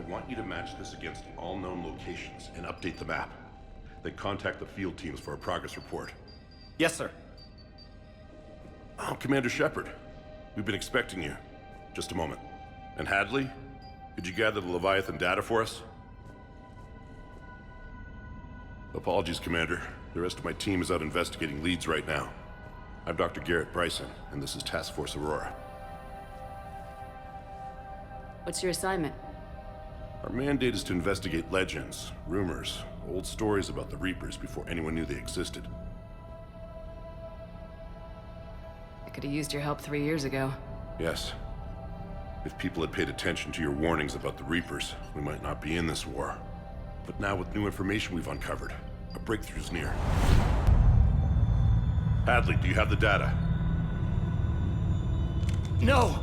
want you to match this against all known locations and update the map. Then contact the field teams for a progress report. Yes, sir. Oh, Commander Shepard. We've been expecting you. Just a moment. And Hadley? Could you gather the Leviathan data for us? Apologies, Commander. The rest of my team is out investigating leads right now. I'm Dr. Garrett Bryson, and this is Task Force Aurora. What's your assignment? Our mandate is to investigate legends, rumors, old stories about the Reapers before anyone knew they existed. I could have used your help 3 years ago. Yes. If people had paid attention to your warnings about the Reapers, we might not be in this war. But now with new information we've uncovered, a breakthrough's near. Hadley, do you have the data? No!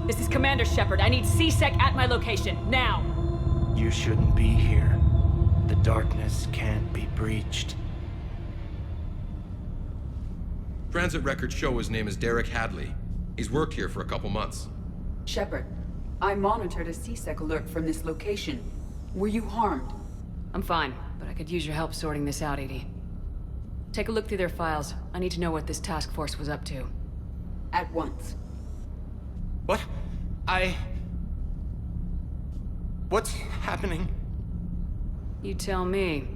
This is Commander Shepard. I need C-Sec at my location, now! You shouldn't be here. The darkness can't be breached. Transit records show his name is Derek Hadley. He's worked here for a couple months. Shepard, I monitored a C-Sec alert from this location. Were you harmed? I'm fine, but I could use your help sorting this out, Edie. Take a look through their files. I need to know what this task force was up to. At once. What? What's happening? You tell me.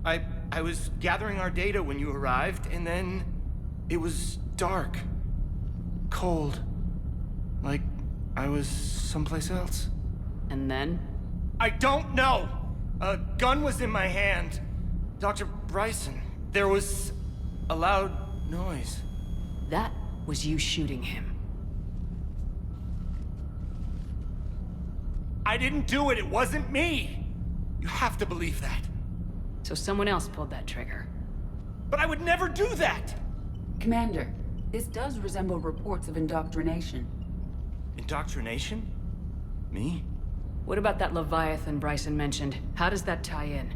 I was gathering our data when you arrived, and then it was dark. Cold. Like I was someplace else. And then? I don't know! A gun was in my hand. Dr. Bryson, there was a loud noise. That was you shooting him. I didn't do it, it wasn't me! You have to believe that. So someone else pulled that trigger. But I would never do that! Commander, this does resemble reports of indoctrination. Indoctrination? Me? What about that Leviathan Bryson mentioned? How does that tie in?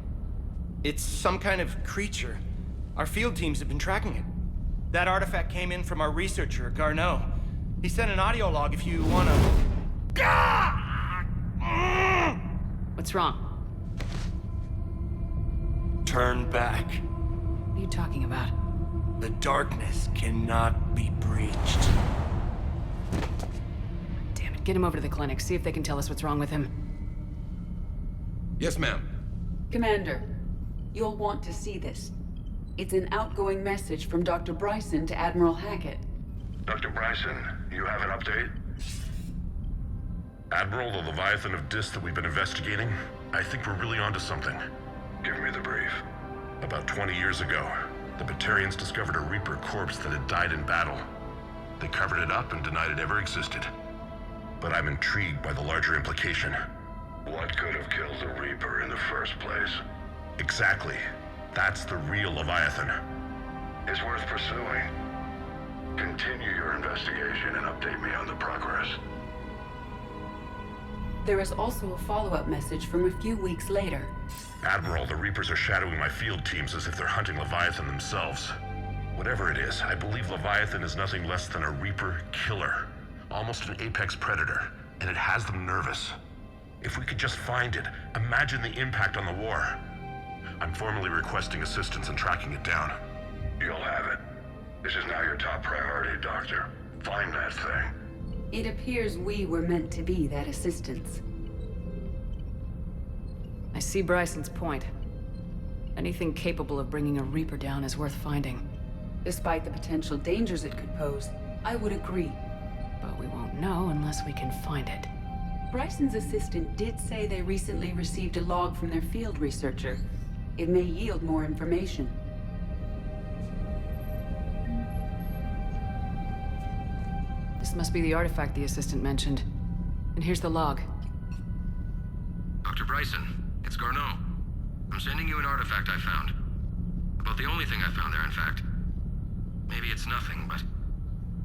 It's some kind of creature. Our field teams have been tracking it. That artifact came in from our researcher, Garneau. He sent an audio log if you wanna... What's wrong? Turn back. What are you talking about? The darkness cannot be breached. Damn it, get him over to the clinic. See if they can tell us what's wrong with him. Yes, ma'am. Commander, you'll want to see this. It's an outgoing message from Dr. Bryson to Admiral Hackett. Dr. Bryson, you have an update? Admiral, the Leviathan of Dis that we've been investigating, I think we're really onto something. Give me the brief. About 20 years ago, the Batarians discovered a Reaper corpse that had died in battle. They covered it up and denied it ever existed. But I'm intrigued by the larger implication. What could have killed the Reaper in the first place? Exactly. That's the real Leviathan. It's worth pursuing. Continue your investigation and update me on the progress. There is also a follow-up message from a few weeks later. Admiral, the Reapers are shadowing my field teams as if they're hunting Leviathan themselves. Whatever it is, I believe Leviathan is nothing less than a Reaper killer. Almost an apex predator, and it has them nervous. If we could just find it, imagine the impact on the war. I'm formally requesting assistance in tracking it down. You'll have it. This is now your top priority, Doctor. Find that thing. It appears we were meant to be that assistance. I see Bryson's point. Anything capable of bringing a Reaper down is worth finding. Despite the potential dangers it could pose, I would agree. But we won't know unless we can find it. Bryson's assistant did say they recently received a log from their field researcher. It may yield more information. This must be the artifact the assistant mentioned. And here's the log. Dr. Bryson, it's Garneau. I'm sending you an artifact I found. About the only thing I found there, in fact. Maybe it's nothing, but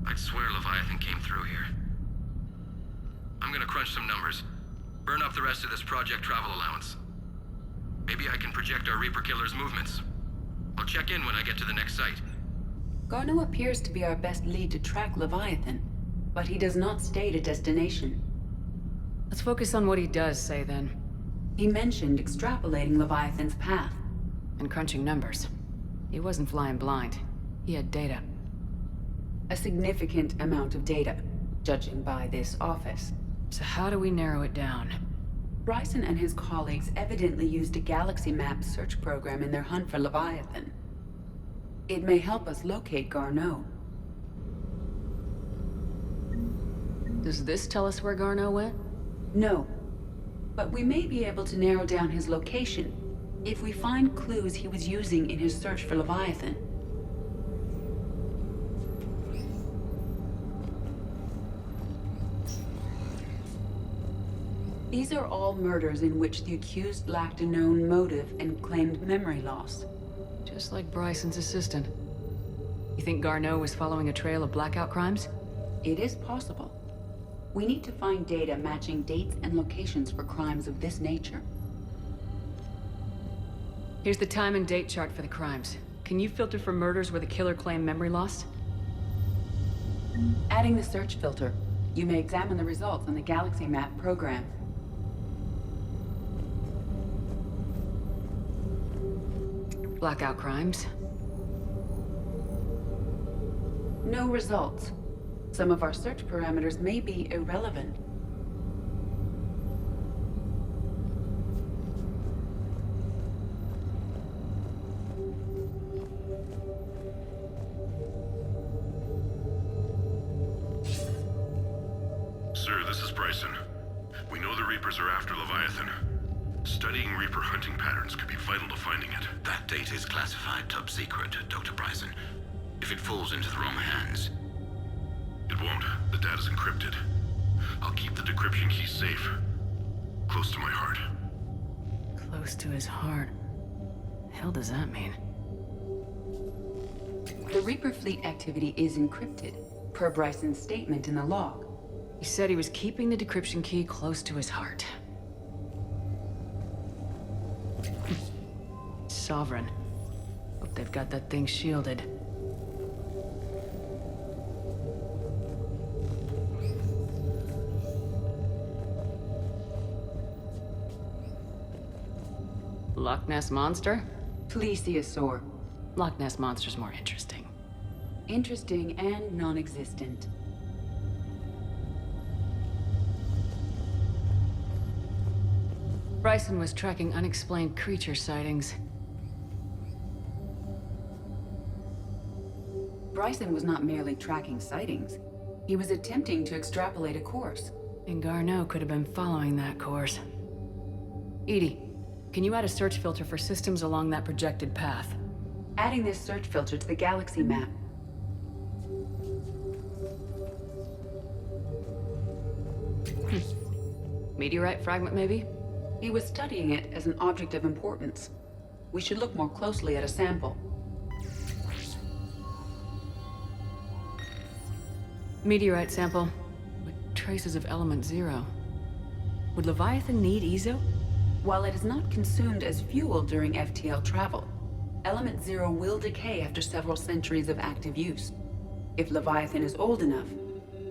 I'd swear Leviathan came through here. I'm gonna crunch some numbers. Burn up the rest of this project travel allowance. Maybe I can project our Reaper killer's movements. I'll check in when I get to the next site. Garneau appears to be our best lead to track Leviathan, but he does not state a destination. Let's focus on what he does say then. He mentioned extrapolating Leviathan's path. And crunching numbers. He wasn't flying blind. He had data. A significant amount of data, judging by this office. So how do we narrow it down? Bryson and his colleagues evidently used a galaxy map search program in their hunt for Leviathan. It may help us locate Garneau. Does this tell us where Garneau went? No, but we may be able to narrow down his location if we find clues he was using in his search for Leviathan. These are all murders in which the accused lacked a known motive and claimed memory loss. Just like Bryson's assistant. You think Garneau was following a trail of blackout crimes? It is possible. We need to find data matching dates and locations for crimes of this nature. Here's the time and date chart for the crimes. Can you filter for murders where the killer claimed memory loss? Adding the search filter, you may examine the results on the Galaxy Map program. Blackout crimes. No results. Some of our search parameters may be irrelevant. Sir, this is Bryson. We know the Reapers are after Leviathan. Studying Reaper hunting patterns could be vital to finding it. That data is classified top secret, Dr. Bryson. If it falls into the wrong hands... It won't. The data's encrypted. I'll keep the decryption key safe. Close to my heart. Close to his heart. The hell does that mean? The Reaper fleet activity is encrypted, per Bryson's statement in the log. He said he was keeping the decryption key close to his heart. Sovereign. Hope they've got that thing shielded. Loch Ness Monster? Plesiosaur. Loch Ness Monster's more interesting. Interesting and non-existent. Bryson was tracking unexplained creature sightings. Bryson was not merely tracking sightings. He was attempting to extrapolate a course. And Garneau could have been following that course. Edie, can you add a search filter for systems along that projected path? Adding this search filter to the Galaxy Map. Meteorite fragment, maybe? He was studying it as an object of importance. We should look more closely at a sample. Meteorite sample with traces of element 0. Would Leviathan need EZO? While it is not consumed as fuel during FTL travel, Element 0 will decay after several centuries of active use. If Leviathan is old enough,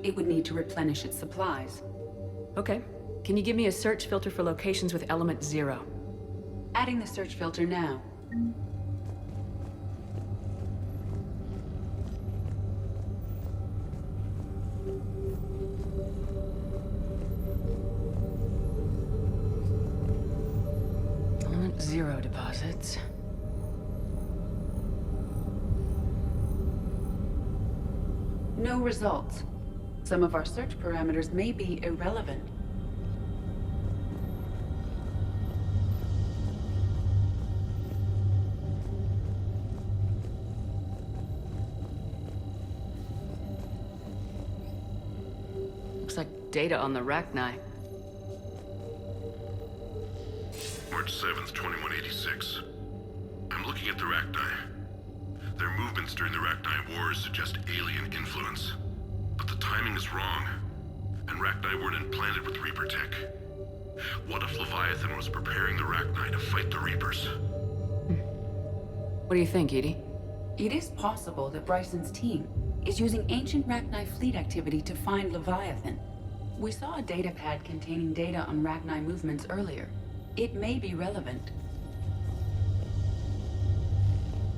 it would need to replenish its supplies. Okay. Can you give me a search filter for locations with element 0? Adding the search filter now. Element 0 deposits. No results. Some of our search parameters may be irrelevant. Looks like data on the Rachni. March 7th, 2186. I'm looking at the Rachni. Their movements during the Rachni Wars suggest alien influence. But the timing is wrong, and Rachni weren't implanted with Reaper tech. What if Leviathan was preparing the Rachni to fight the Reapers? What do you think, Edie? It is possible that Bryson's team is using ancient Rachni fleet activity to find Leviathan. We saw a data pad containing data on Rachni movements earlier. It may be relevant.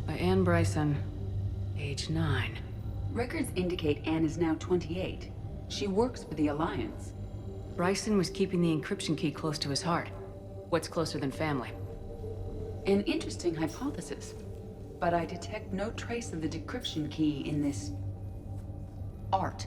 By Anne Bryson, age 9. Records indicate Anne is now 28. She works for the Alliance. Bryson was keeping the encryption key close to his heart. What's closer than family? An interesting hypothesis. But I detect no trace of the decryption key in this art.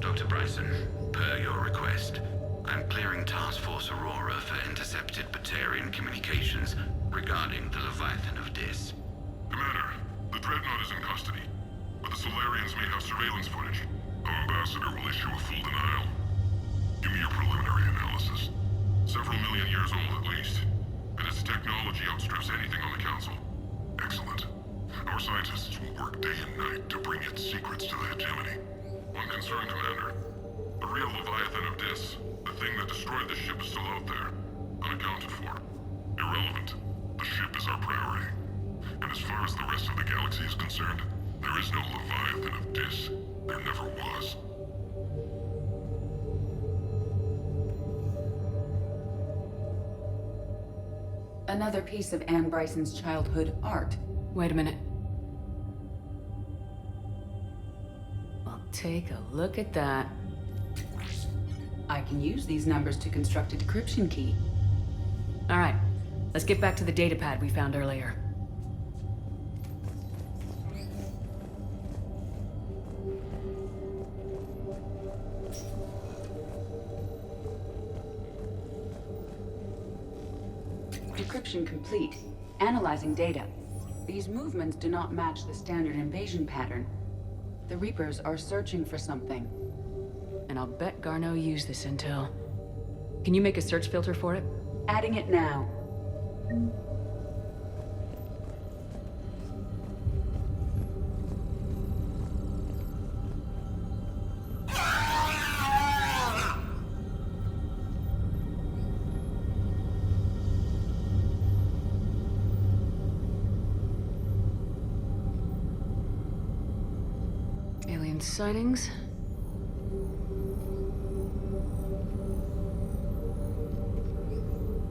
Dr. Bryson, per your request, I'm clearing Task Force Aurora for intercepted Batarian communications regarding the Leviathan of Dis. Commander, the Dreadnought is in custody, but the Solarians may have surveillance footage. Our ambassador will issue a full denial. Give me your preliminary analysis. Several million years old at least, and its technology outstrips anything on the Council. Excellent. Our scientists will work day and night to bring its secrets to the hegemony. One concern, Commander. The real Leviathan of Dis, the thing that destroyed the ship, is still out there, unaccounted for. Irrelevant. The ship is our priority. And as far as the rest of the galaxy is concerned, there is no Leviathan of Dis. There never was. Another piece of Anne Bryson's childhood art. Wait a minute. Well, take a look at that. I can use these numbers to construct a decryption key. All right, let's get back to the data pad we found earlier. Decryption complete. Analyzing data. These movements do not match the standard invasion pattern. The Reapers are searching for something. And I'll bet Garneau used this intel. Can you make a search filter for it? Adding it now. Alien sightings?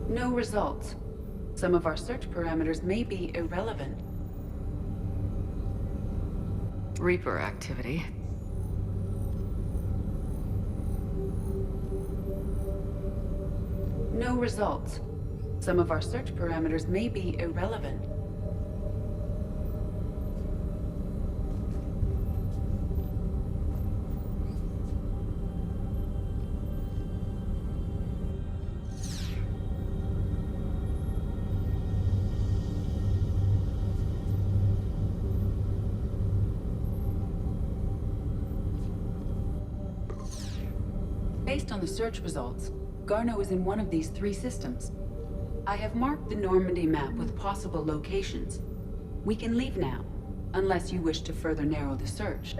No results. Some of our search parameters may be irrelevant. Reaper activity. No results. Some of our search parameters may be irrelevant. Based on the search results, Garneau is in one of these 3 systems. I have marked the Normandy map with possible locations. We can leave now, unless you wish to further narrow the search.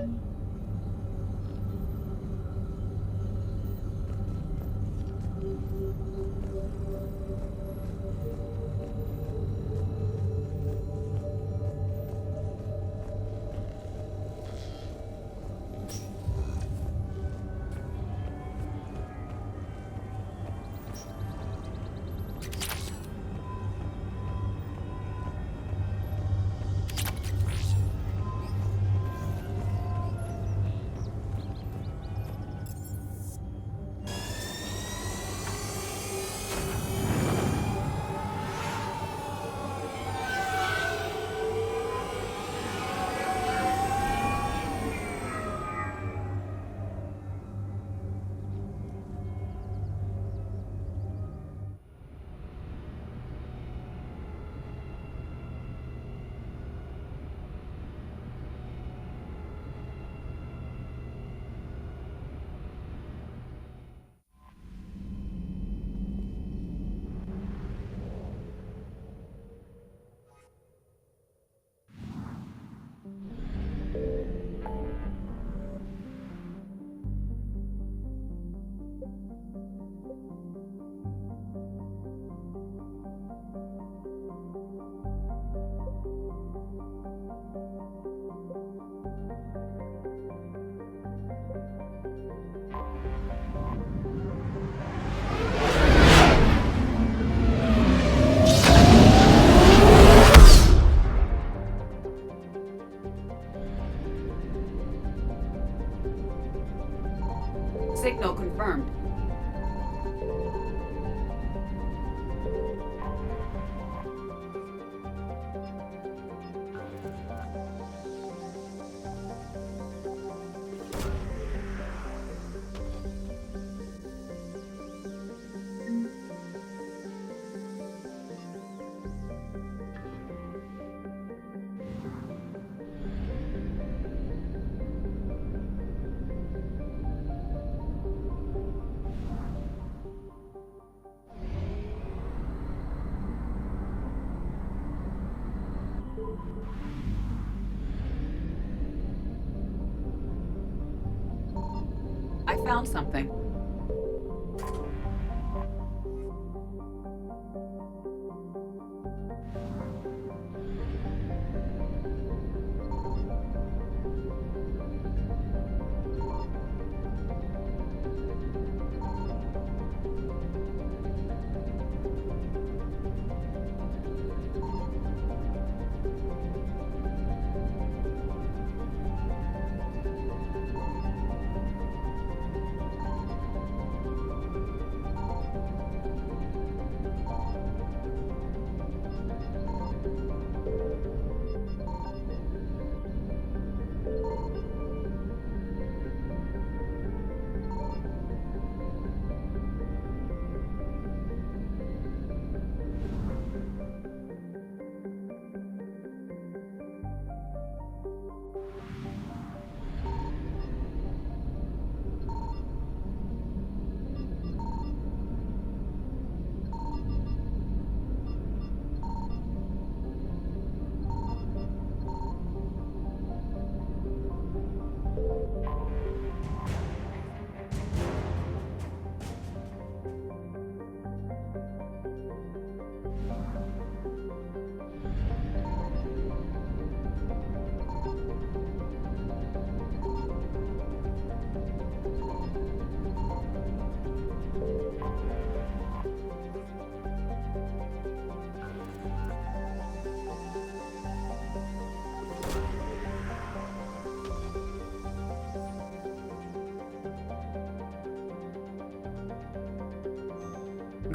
found something.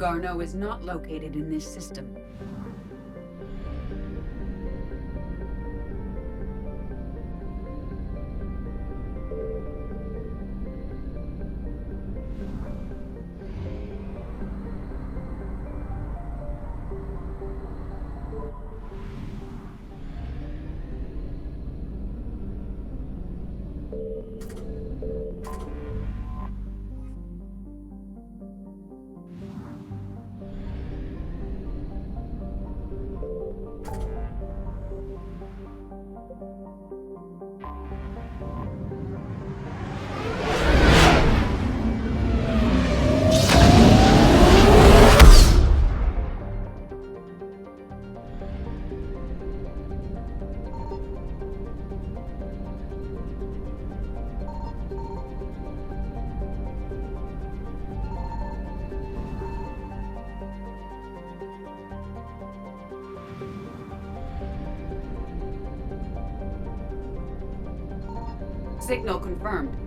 Garneau is not located in this system. Signal confirmed.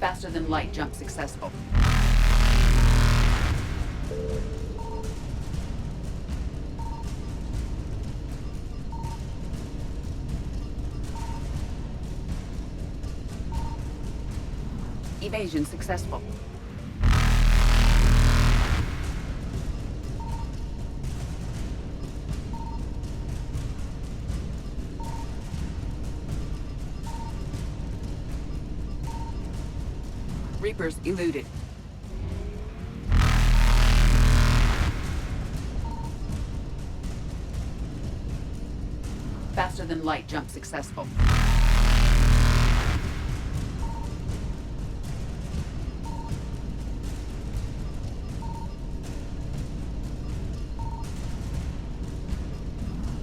Faster than light jump successful. Evasion successful. Reapers eluded. Faster than light jump successful.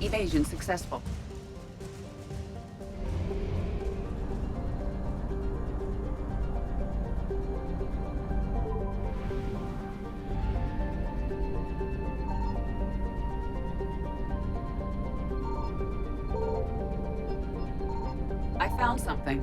Evasion successful. I found something.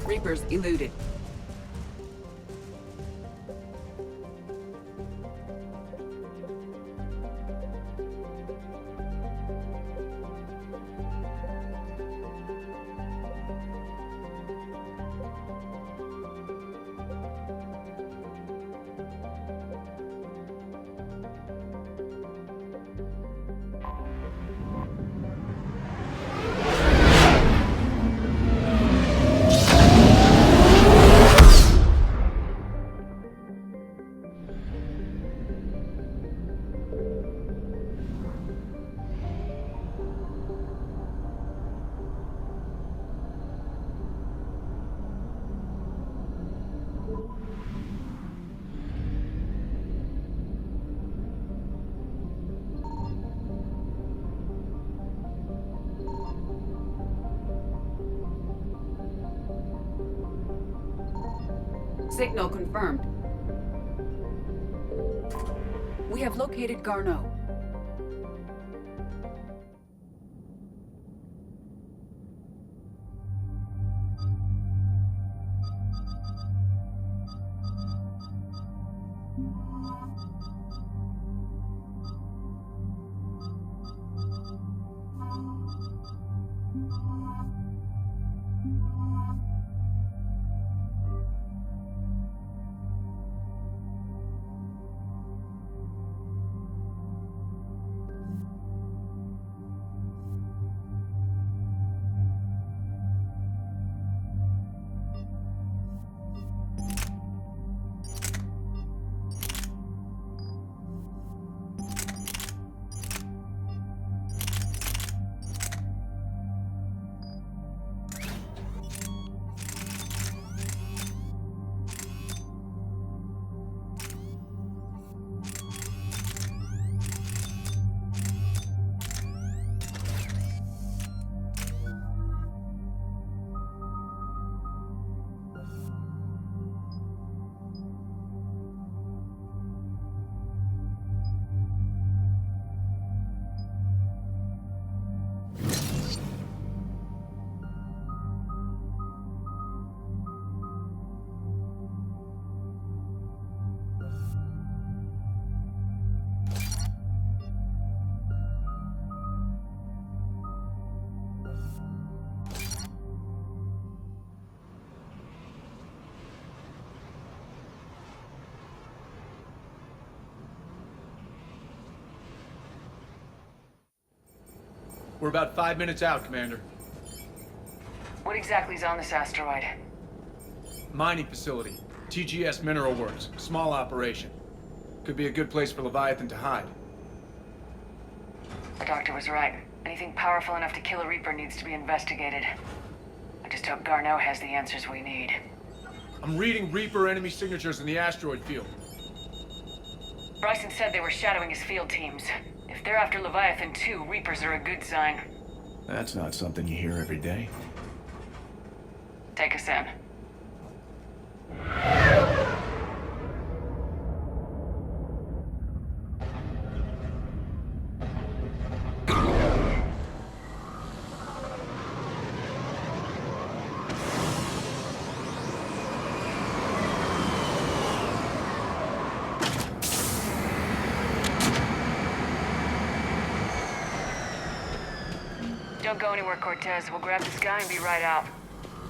Reapers eluded. Signal confirmed. We have located Garneau. We're about 5 minutes out, Commander. What exactly is on this asteroid? Mining facility. TGS Mineral Works. Small operation. Could be a good place for Leviathan to hide. The doctor was right. Anything powerful enough to kill a Reaper needs to be investigated. I just hope Garneau has the answers we need. I'm reading Reaper enemy signatures in the asteroid field. Bryson said they were shadowing his field teams. If they're after Leviathan too, Reapers are a good sign. That's not something you hear every day. Take us in. Don't go anywhere, Cortez. We'll grab this guy and be right out.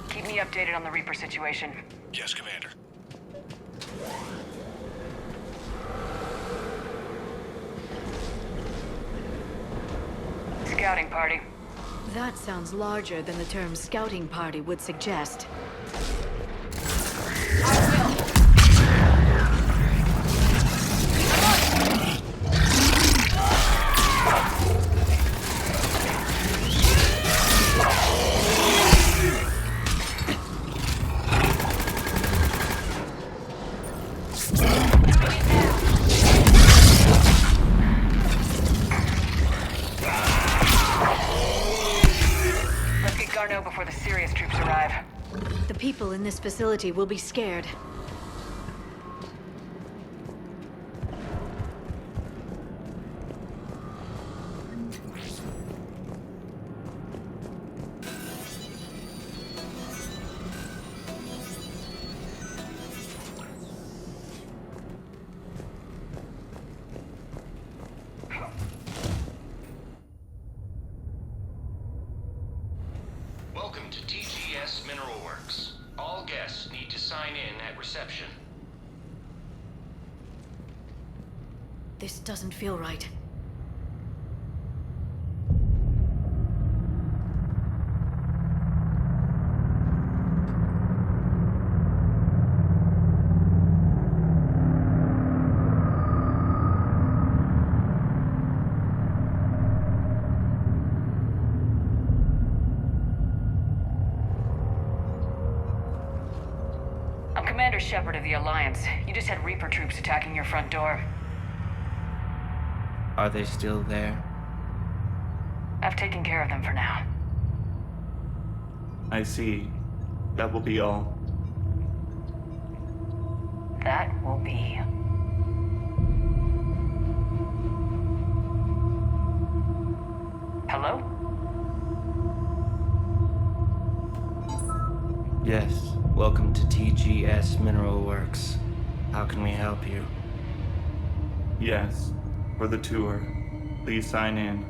Keep me updated on the Reaper situation. Yes, Commander. Scouting party. That sounds larger than the term scouting party would suggest. Let's get Garneau before the serious troops arrive. The people in this facility will be scared. Welcome to TGS Mineral Works. All guests need to sign in at reception. This doesn't feel right. I'm Commander Shepard of the Alliance. You just had Reaper troops attacking your front door. Are they still there? I've taken care of them for now. I see. That will be all. That will be. Hello? Yes. Welcome to TGS Mineral Works. How can we help you? Yes. For the tour. Please sign in.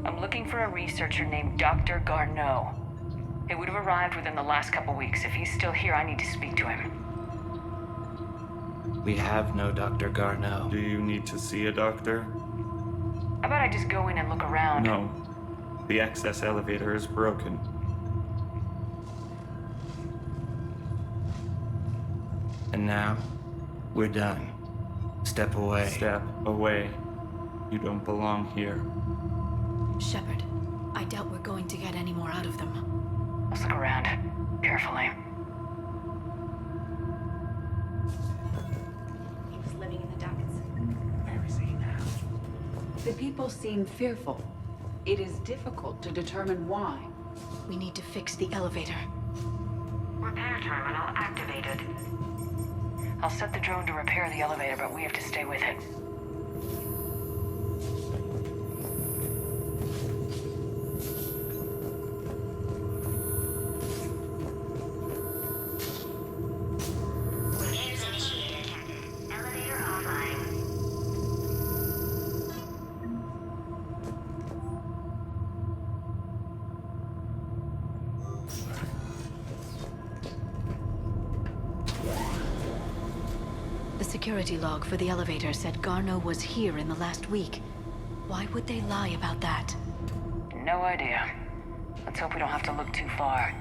I'm looking for a researcher named Dr. Garneau. He would have arrived within the last couple weeks. If he's still here, I need to speak to him. We have no Dr. Garneau. Do you need to see a doctor? How about I just go in and look around? No. The access elevator is broken. And now, we're done. Step away. Step away. You don't belong here. Shepard, I doubt we're going to get any more out of them. Let's look around. Carefully. He was living in the ducts. Where is he now? The people seem fearful. It is difficult to determine why. We need to fix the elevator. Repair terminal activated. I'll set the drone to repair the elevator, but we have to stay with it. Repairs initiated. Elevator offline. The security log for the elevator said Garneau was here in the last week. Why would they lie about that? No idea. Let's hope we don't have to look too far.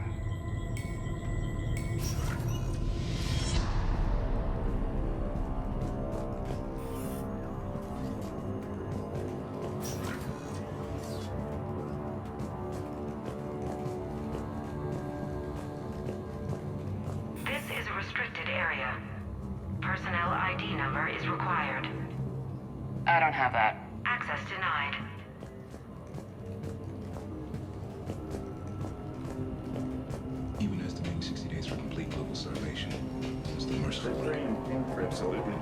This is a restricted area. Personnel ID number is required. I don't have that. Access denied. Even estimating 60 days for complete global starvation. It's the merciful. Absolutely.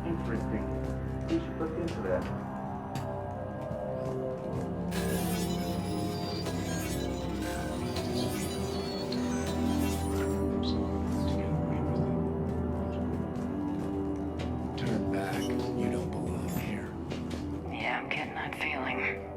Interesting. We should look into that. Turn back. You don't belong here. Yeah, I'm getting that feeling.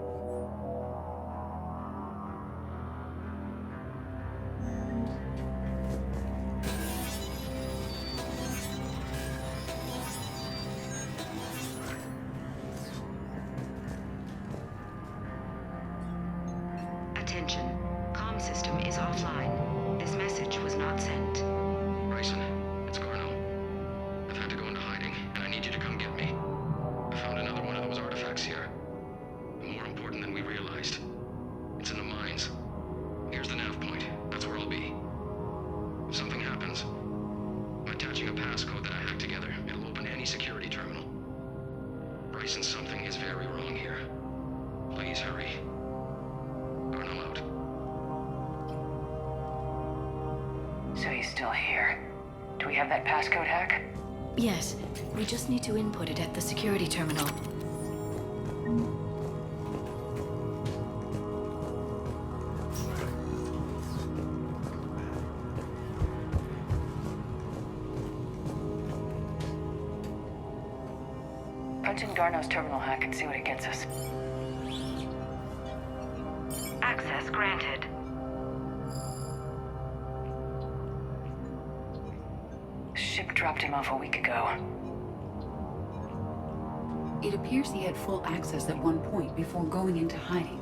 Attention. Comm system is offline. This message was not sent. Bryson, it's Garno. I've had to go into hiding, and I need you to come get me. I found another one of those artifacts here. More important than we realized. It's in the mines. Here's the nav point. That's where I'll be. If something happens, I'm attaching a passcode that I hacked together. It'll open any security terminal. Bryson, something is very wrong here. Please hurry. Garno out. So he's still here. Do we have that passcode hack? Yes, we just need to input it at the security terminal. Punch in Garno's terminal hack and see what it gets us. Access granted. Ship dropped him off a week ago. It appears he had full access at one point before going into hiding.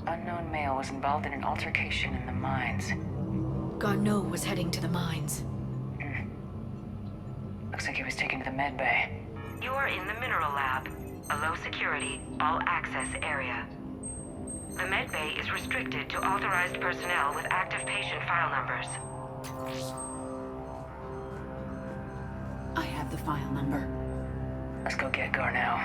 Unknown male was involved in an altercation in the mines. Garneau was heading to the mines. Looks like he was taken to the med bay. You are in the mineral lab, a low security, all access area. The med bay is restricted to authorized personnel with active patient file numbers. I have the file number. Let's go get Garneau.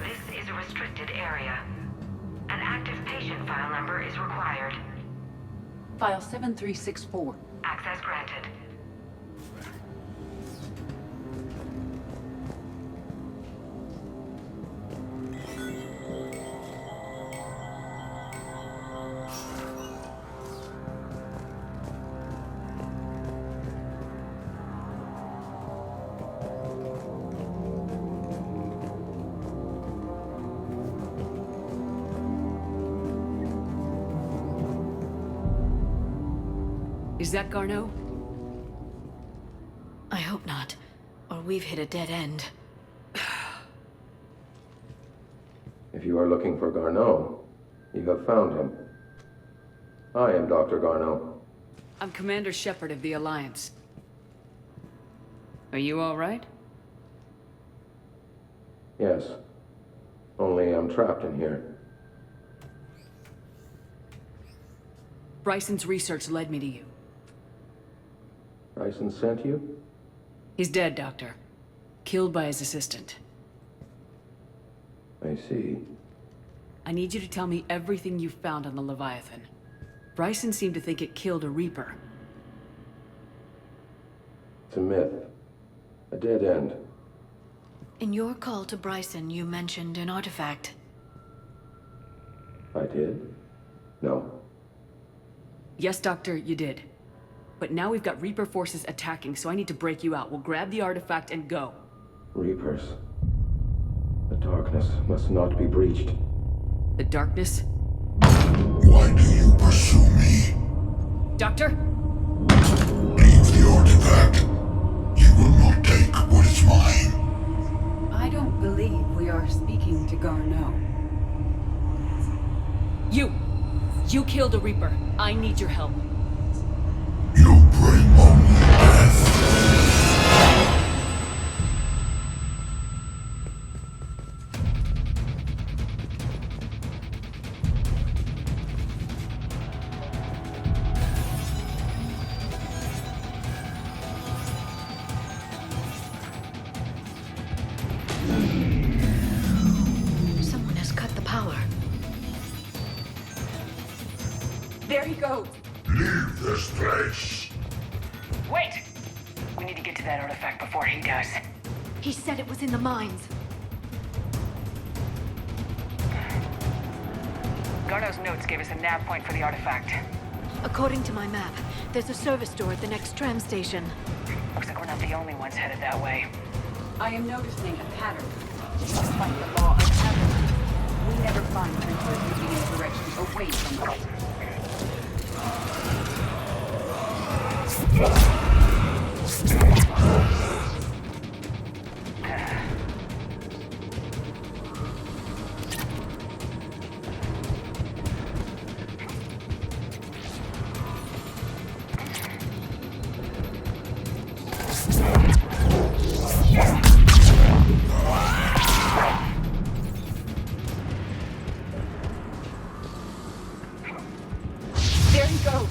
This is a restricted area. An active patient file number is required. File 7364. Access granted. Is that Garneau? I hope not, or we've hit a dead end. If you are looking for Garneau, you have found him. I am Dr. Garneau. I'm Commander Shepard of the Alliance. Are you all right? Yes. Only I'm trapped in here. Bryson's research led me to you. Bryson sent you? He's dead, Doctor. Killed by his assistant. I see. I need you to tell me everything you found on the Leviathan. Bryson seemed to think it killed a Reaper. It's a myth. A dead end. In your call to Bryson, you mentioned an artifact. I did? No. Yes, Doctor, you did. But now we've got Reaper forces attacking, so I need to break you out. We'll grab the artifact and go. Reapers. The darkness must not be breached. The darkness? Why do you pursue me? Doctor? Leave the artifact. You will not take what is mine. I don't believe we are speaking to Garneau. You killed a Reaper. I need your help. You bring only death. Someone has cut the power. There he goes. Leave this place. Wait! We need to get to that artifact before he does. He said it was in the mines. Garneau's notes gave us a nav point for the artifact. According to my map, there's a service door at the next tram station. Looks like we're not the only ones headed that way. I am noticing a pattern. Despite the law of averages, we never find creatures moving in directions away from us. There he goes.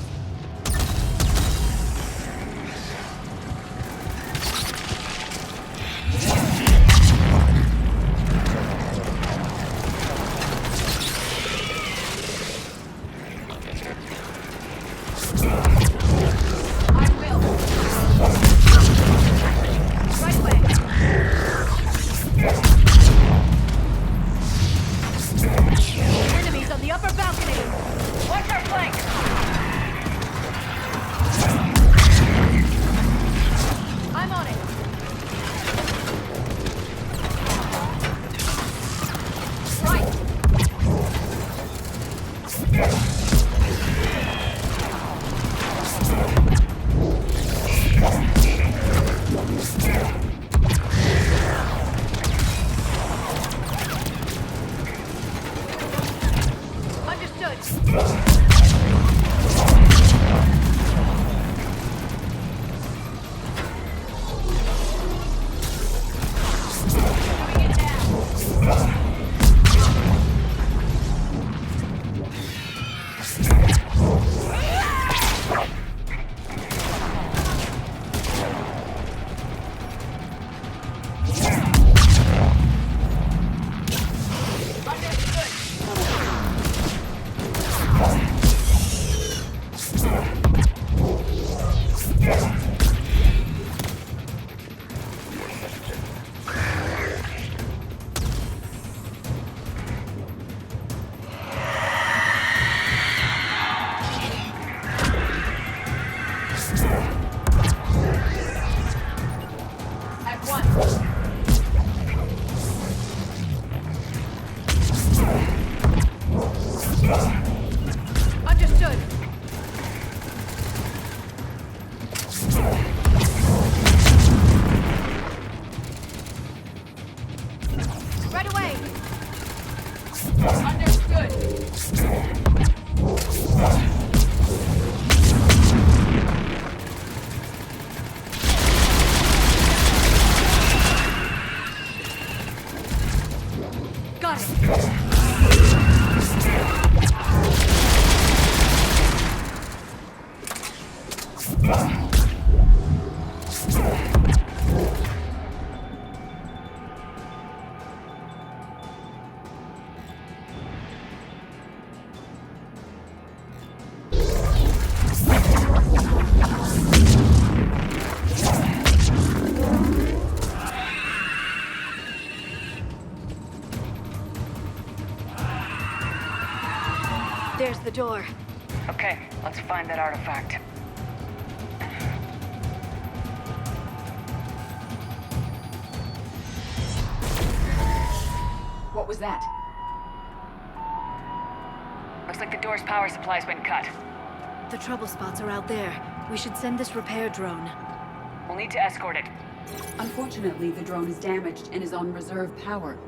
Enemies on the upper balcony! Watch our flank! I'm on it! Understood. Right away. Got it. There's the door. Okay, let's find that artifact. What was that? Looks like the door's power supply's been cut. The trouble spots are out there. We should send this repair drone. We'll need to escort it. Unfortunately, the drone is damaged and is on reserve power.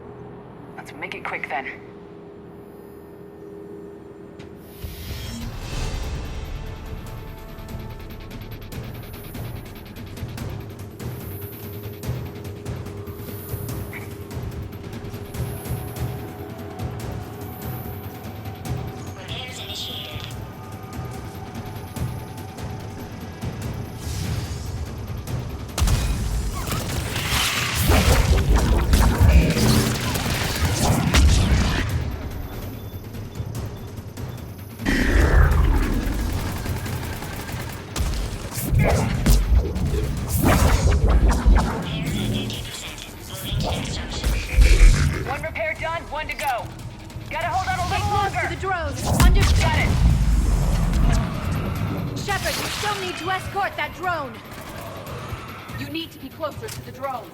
Let's make it quick then. Repairs initiated. One repair done, one to go. Gotta hold on a Stay little close longer. to the drone. Under. Got it. Shepard, we still need to escort that drone. You need to be closer to the drone.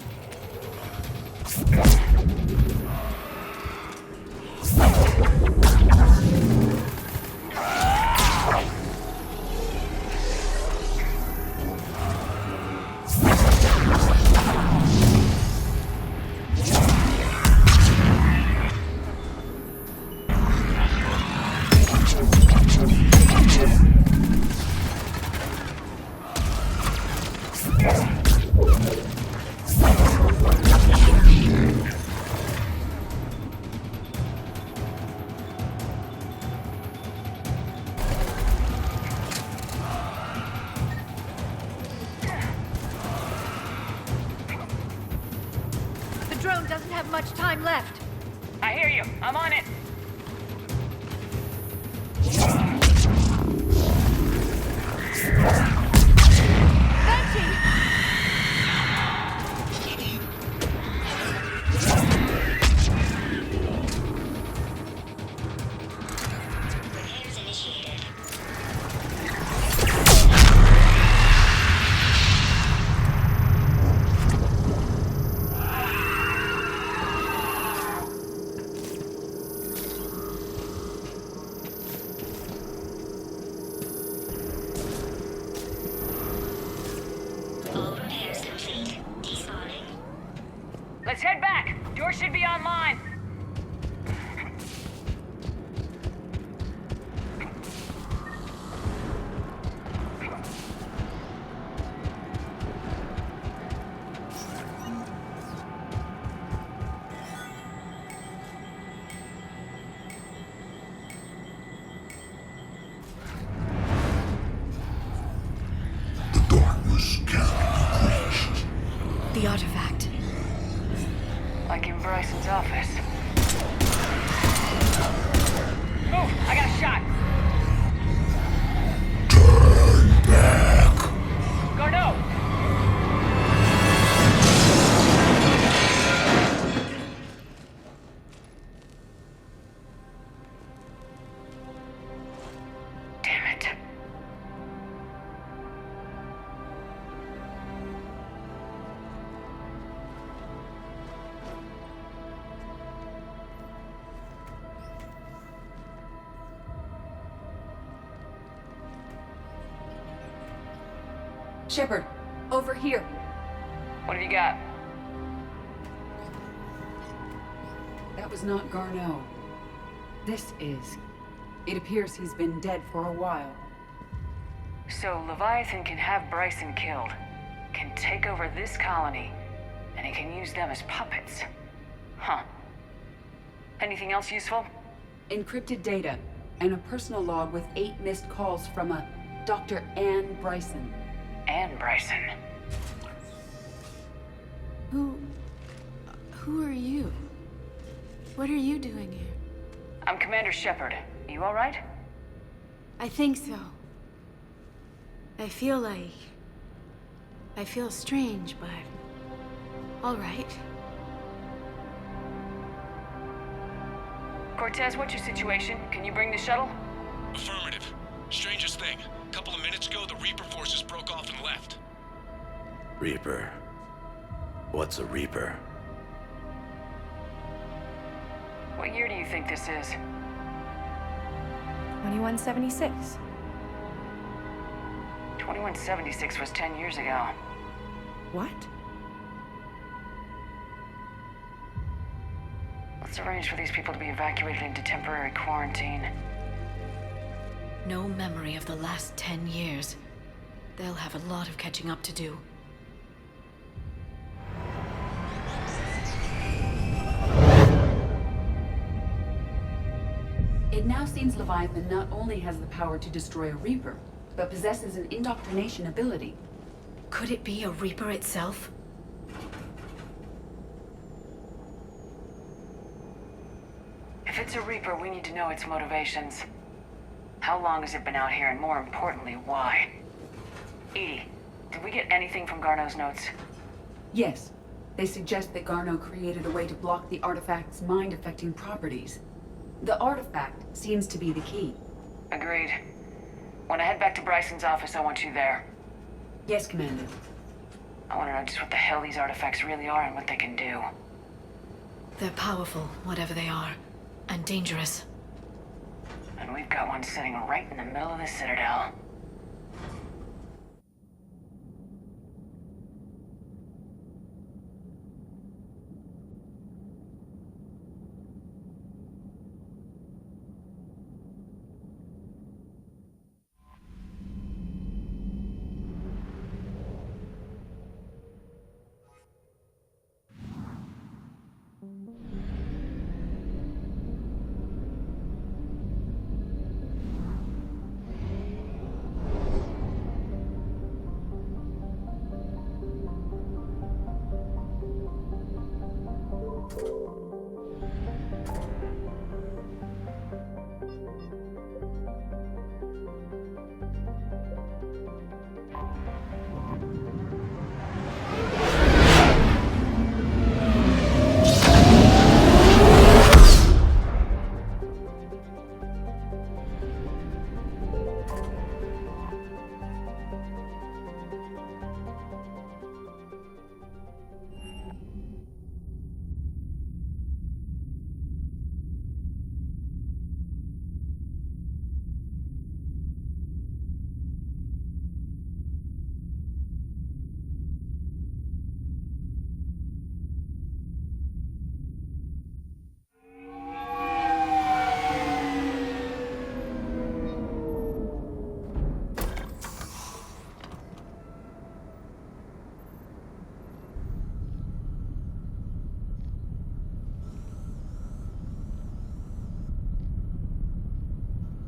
The drone doesn't have much time left. I hear you. I'm on it. Benji! Repairs initiated. All repairs complete. Despawning. Let's head back. Door should be online. The darkness can't be breached. The artifact. Like in Bryson's office. Move! I got a shot! Turn back. Garneau! Damn it. Shepard, over here. What have you got? That was not Garneau. This is. It appears he's been dead for a while. So Leviathan can have Bryson killed, can take over this colony, and he can use them as puppets. Huh. Anything else useful? Encrypted data, and a personal log with 8 missed calls from a Dr. Ann Bryson. Ann Bryson. Who are you? What are you doing here? I'm Commander Shepard. You all right? I think so. I feel strange, but all right. Cortez, what's your situation? Can you bring the shuttle? Affirmative. Strangest thing. A couple of minutes ago, the Reaper forces broke off and left. Reaper. What's a Reaper? What year do you think this is? 2176. 2176 was 10 years ago. What? Let's arrange for these people to be evacuated into temporary quarantine. No memory of the last 10 years. They'll have a lot of catching up to do. It now seems Leviathan not only has the power to destroy a Reaper, but possesses an indoctrination ability. Could it be a Reaper itself? If it's a Reaper, we need to know its motivations. How long has it been out here, and more importantly, why? Edie, did we get anything from Garneau's notes? Yes. They suggest that Garneau created a way to block the artifact's mind-affecting properties. The artifact seems to be the key. Agreed. When I head back to Bryson's office, I want you there. Yes, Commander. I want to know just what the hell these artifacts really are and what they can do. They're powerful, whatever they are, and dangerous. And we've got one sitting right in the middle of the Citadel.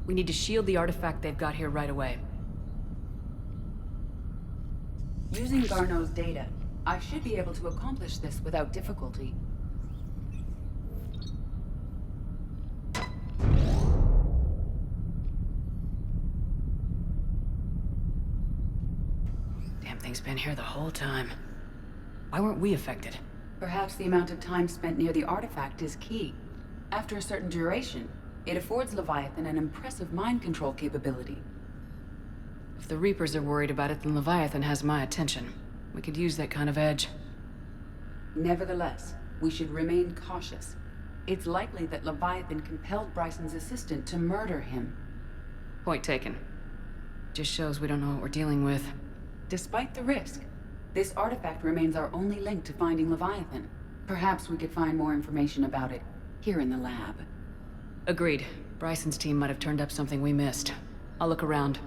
We need to shield the artifact they've got here right away. Using Garneau's data, I should be able to accomplish this without difficulty. Damn thing's been here the whole time. Why weren't we affected? Perhaps the amount of time spent near the artifact is key. After a certain duration, it affords Leviathan an impressive mind control capability. If the Reapers are worried about it, then Leviathan has my attention. We could use that kind of edge. Nevertheless, we should remain cautious. It's likely that Leviathan compelled Bryson's assistant to murder him. Point taken. Just shows we don't know what we're dealing with. Despite the risk, this artifact remains our only link to finding Leviathan. Perhaps we could find more information about it here in the lab. Agreed. Bryson's team might have turned up something we missed. I'll look around.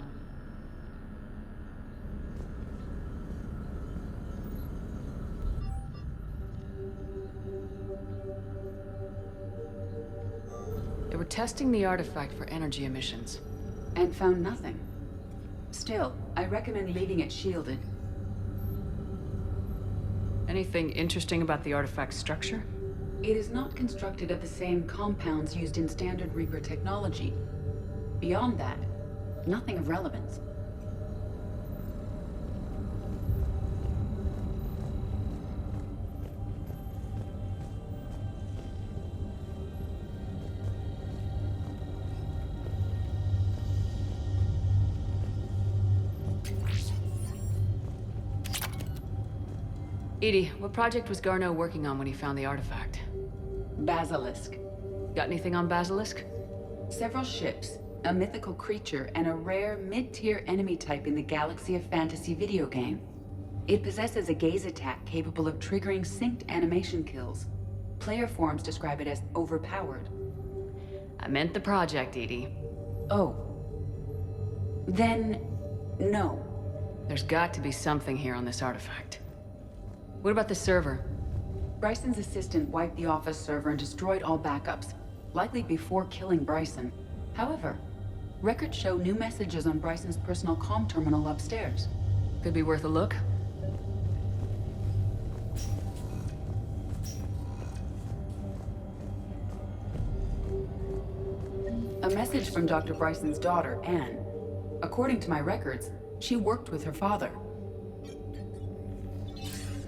They were testing the artifact for energy emissions. And found nothing. Still, I recommend leaving it shielded. Anything interesting about the artifact's structure? It is not constructed of the same compounds used in standard Reaper technology. Beyond that, nothing of relevance. Edie, what project was Garneau working on when he found the artifact? Basilisk. Got anything on Basilisk? Several ships, a mythical creature, and a rare mid-tier enemy type in the Galaxy of Fantasy video game. It possesses a gaze attack capable of triggering synced animation kills. Player forums describe it as overpowered. I meant the project, Edie. Oh. Then, no. There's got to be something here on this artifact. What about the server? Bryson's assistant wiped the office server and destroyed all backups, likely before killing Bryson. However, records show new messages on Bryson's personal comm terminal upstairs. Could be worth a look. A message from Dr. Bryson's daughter, Anne. According to my records, she worked with her father.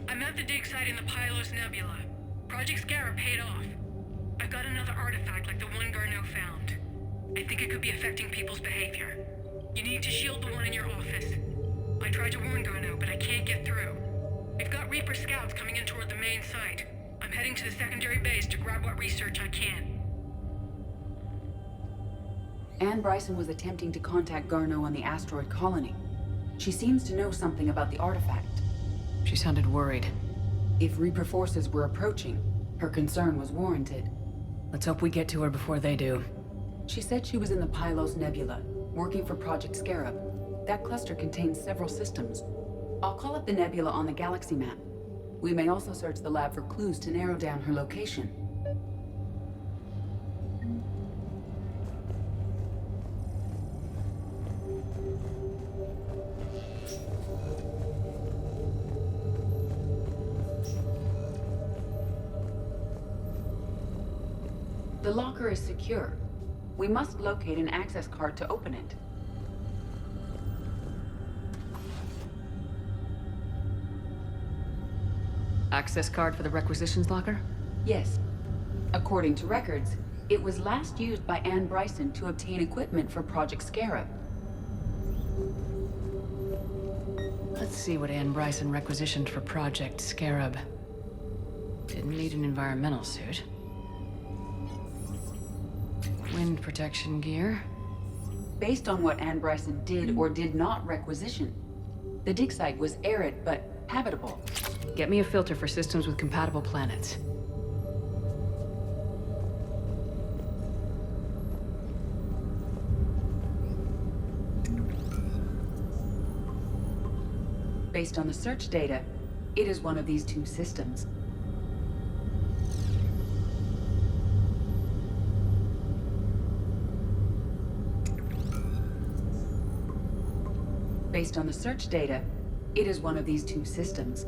I'm at the dig site in the Pylos Nebula. Project Scarab paid off. I've got another artifact like the one Garneau found. I think it could be affecting people's behavior. You need to shield the one in your office. I tried to warn Garneau, but I can't get through. We've got Reaper scouts coming in toward the main site. I'm heading to the secondary base to grab what research I can. Anne Bryson was attempting to contact Garneau on the asteroid colony. She seems to know something about the artifact. She sounded worried. If Reaper forces were approaching, her concern was warranted. Let's hope we get to her before they do. She said she was in the Pylos Nebula, working for Project Scarab. That cluster contains several systems. I'll call up the nebula on the galaxy map. We may also search the lab for clues to narrow down her location. The locker is secure. We must locate an access card to open it. Access card for the requisitions locker? Yes. According to records, it was last used by Anne Bryson to obtain equipment for Project Scarab. Let's see what Anne Bryson requisitioned for Project Scarab. Didn't need an environmental suit. Wind protection gear. Based on what Anne Bryson did or did not requisition, the dig site was arid but habitable. Get me a filter for systems with compatible planets. Based on the search data, it is one of these two systems. Based on the search data, it is one of these two systems.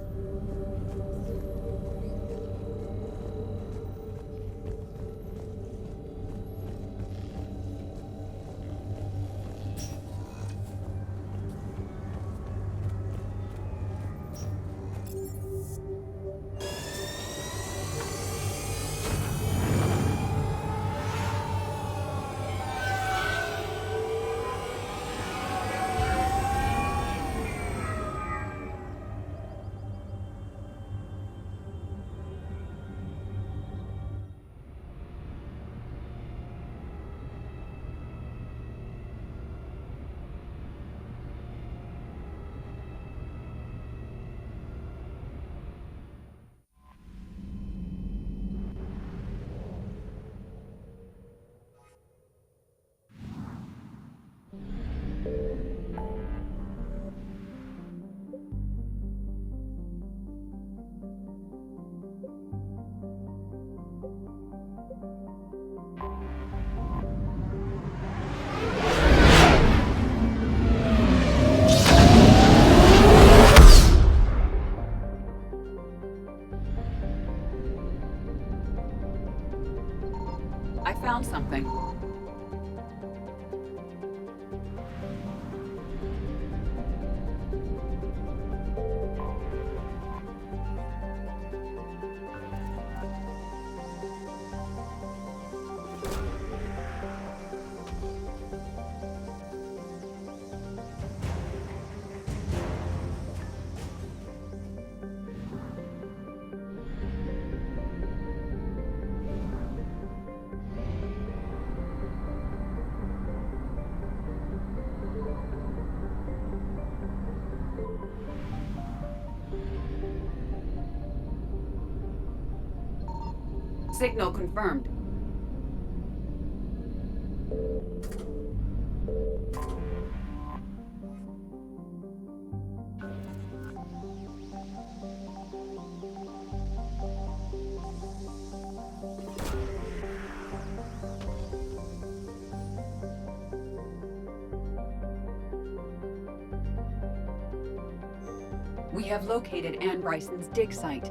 I found something. Signal confirmed. We have located Ann Bryson's dig site.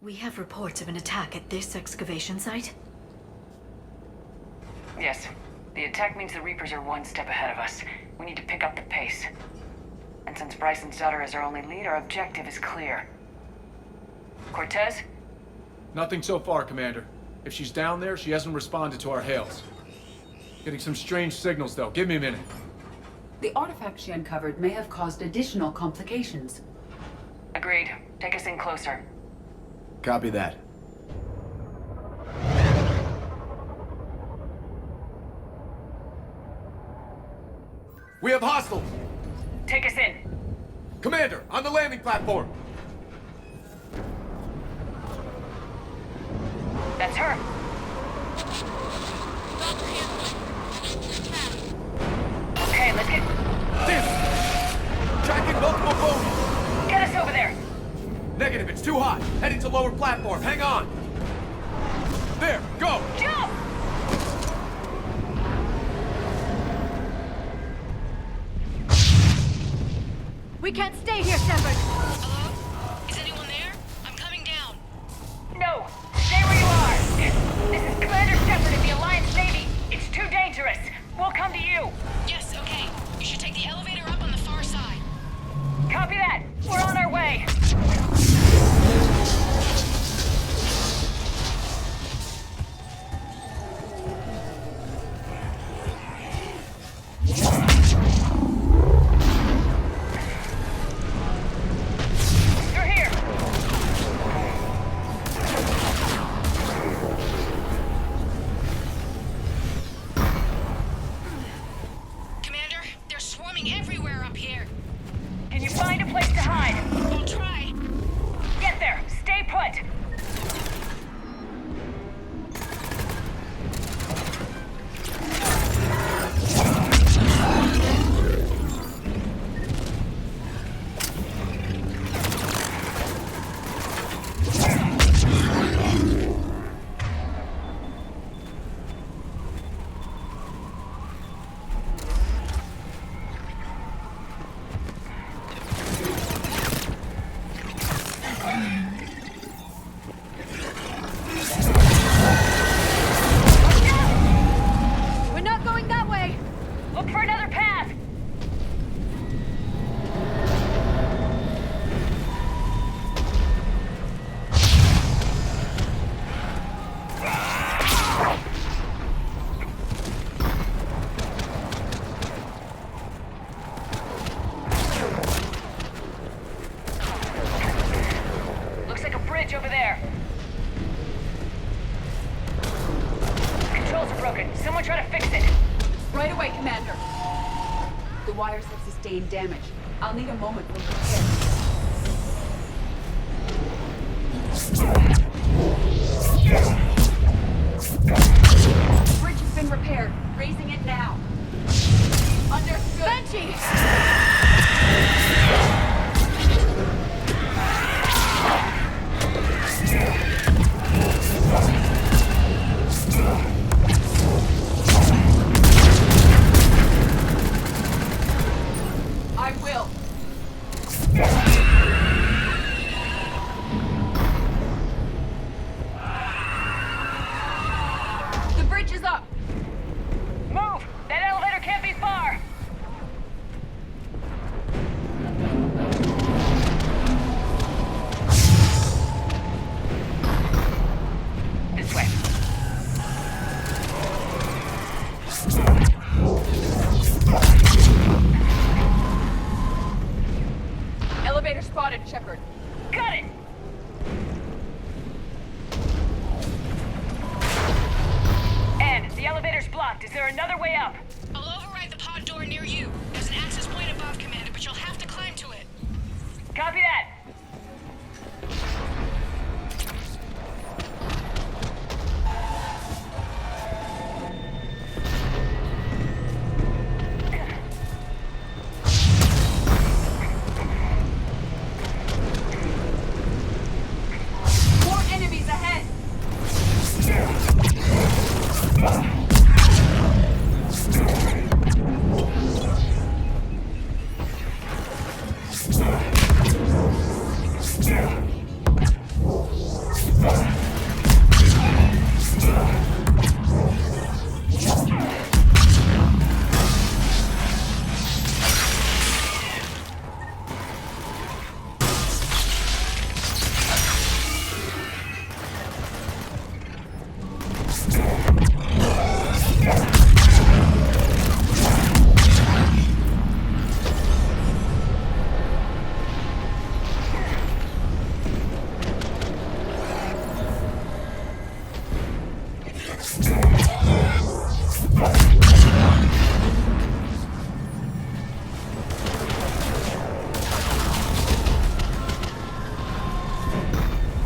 We have reports of an attack at this excavation site? Yes. The attack means the Reapers are one step ahead of us. We need to pick up the pace. And since Bryson's daughter is our only lead, our objective is clear. Cortez? Nothing so far, Commander. If she's down there, she hasn't responded to our hails. Getting some strange signals, though. Give me a minute. The artifact she uncovered may have caused additional complications. Agreed. Take us in closer. Copy that. We have hostiles! Take us in. Commander, on the landing platform! That's her. Okay, let's get... Tracking multiple bogies! Get us over there! Negative, it's too hot. Heading to lower platform. Hang on. There, go! Jump! We can't stay here, Shepard! Hello? Is anyone there? I'm coming down. No! Stay where you are! This is Commander Shepard of the Alliance Navy. It's too dangerous. We'll come to you. Yes, okay. You should take the elevator up on the far side. Copy that. We're on our way. Everywhere up here. Can you find a place to hide? I'll try. Get there. Stay put. Over there. Controls are broken. Someone try to fix it. Right away, Commander. The wires have sustained damage. I'll need a moment for repair. Bridge has been repaired. Raising it now. Understood. Banshee! I will. The bridge is up. Move! That elevator can't be far! This way. Elevator spotted, Shepard. Got it! And the elevator's blocked. Is there another way up? I'll override the pod door near you. There's an access point above, Commander, but you'll have to climb to it. Copy that! More enemies ahead.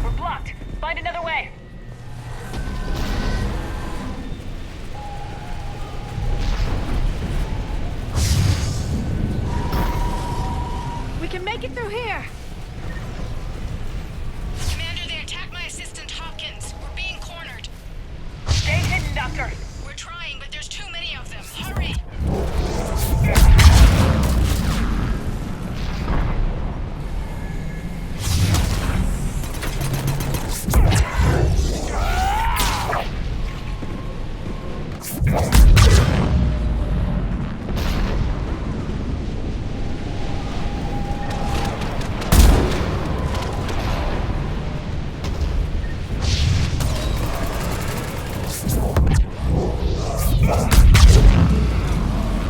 We're blocked. Find another way. We can make it through here! Commander, they attacked my assistant Hopkins. We're being cornered. Stay hidden, Doctor. We're trying, but there's too many of them. Hurry!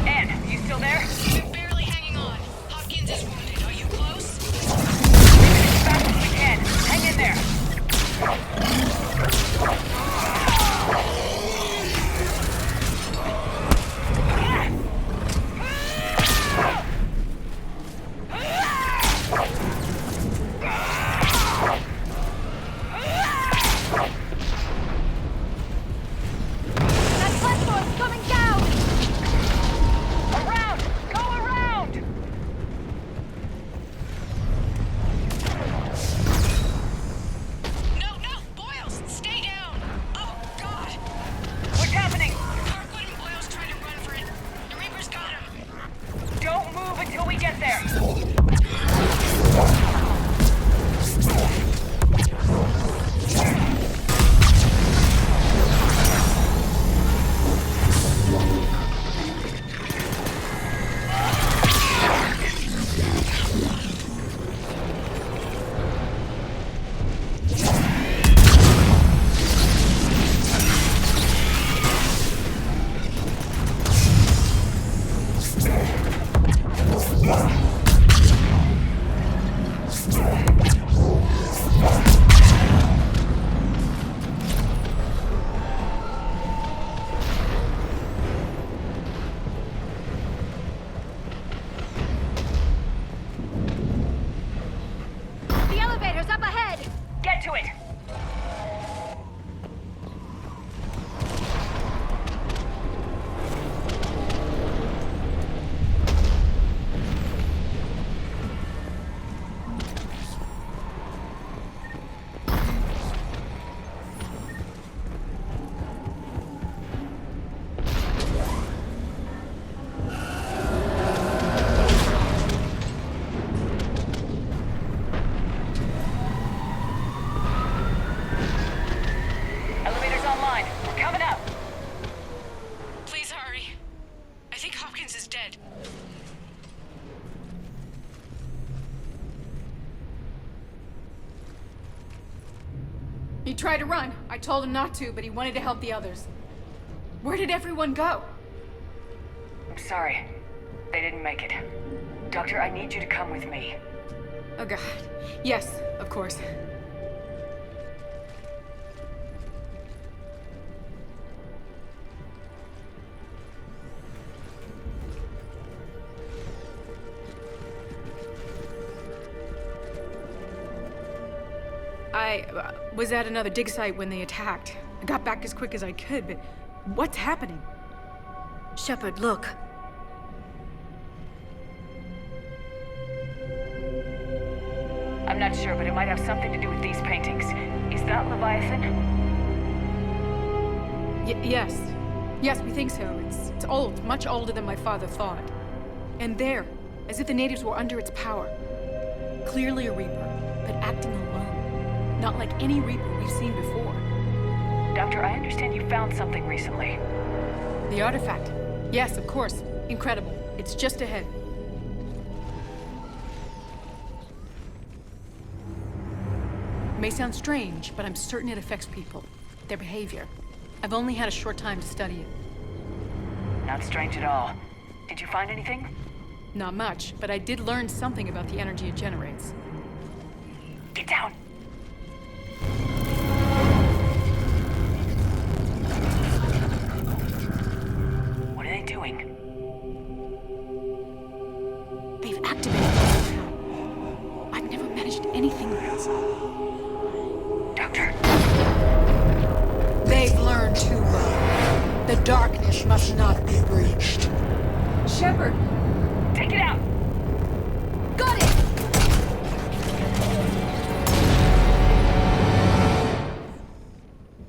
And, you still there? We're barely hanging on. Hopkins is wounded. Are you close? As fast as we can. Hang in there. That platform's coming down! Around! Go around! No, no! Boyles, stay down! Oh, God! What's happening? Parkwood and Boyles trying to run for it. The Reaper's got him. Don't move until we get there. He tried to run. I told him not to, but he wanted to help the others. Where did everyone go? I'm sorry. They didn't make it. Doctor, I need you to come with me. Oh god. Yes, of course. I was at another dig site when they attacked. I got back as quick as I could, but what's happening? Shepard, look. I'm not sure, but it might have something to do with these paintings. Is that Leviathan? Yes. Yes, we think so. It's old, much older than my father thought. And there, as if the natives were under its power. Clearly a Reaper, but acting alone. Not like any Reaper we've seen before. Doctor, I understand you found something recently. The artifact. Yes, of course. Incredible. It's just ahead. May sound strange, but I'm certain it affects people. Their behavior. I've only had a short time to study it. Not strange at all. Did you find anything? Not much, but I did learn something about the energy it generates. Get down! What are they doing? They've activated it. I've never managed anything else. Doctor. They've learned too well. The darkness must not be breached. Shepard! Take it out! Got it!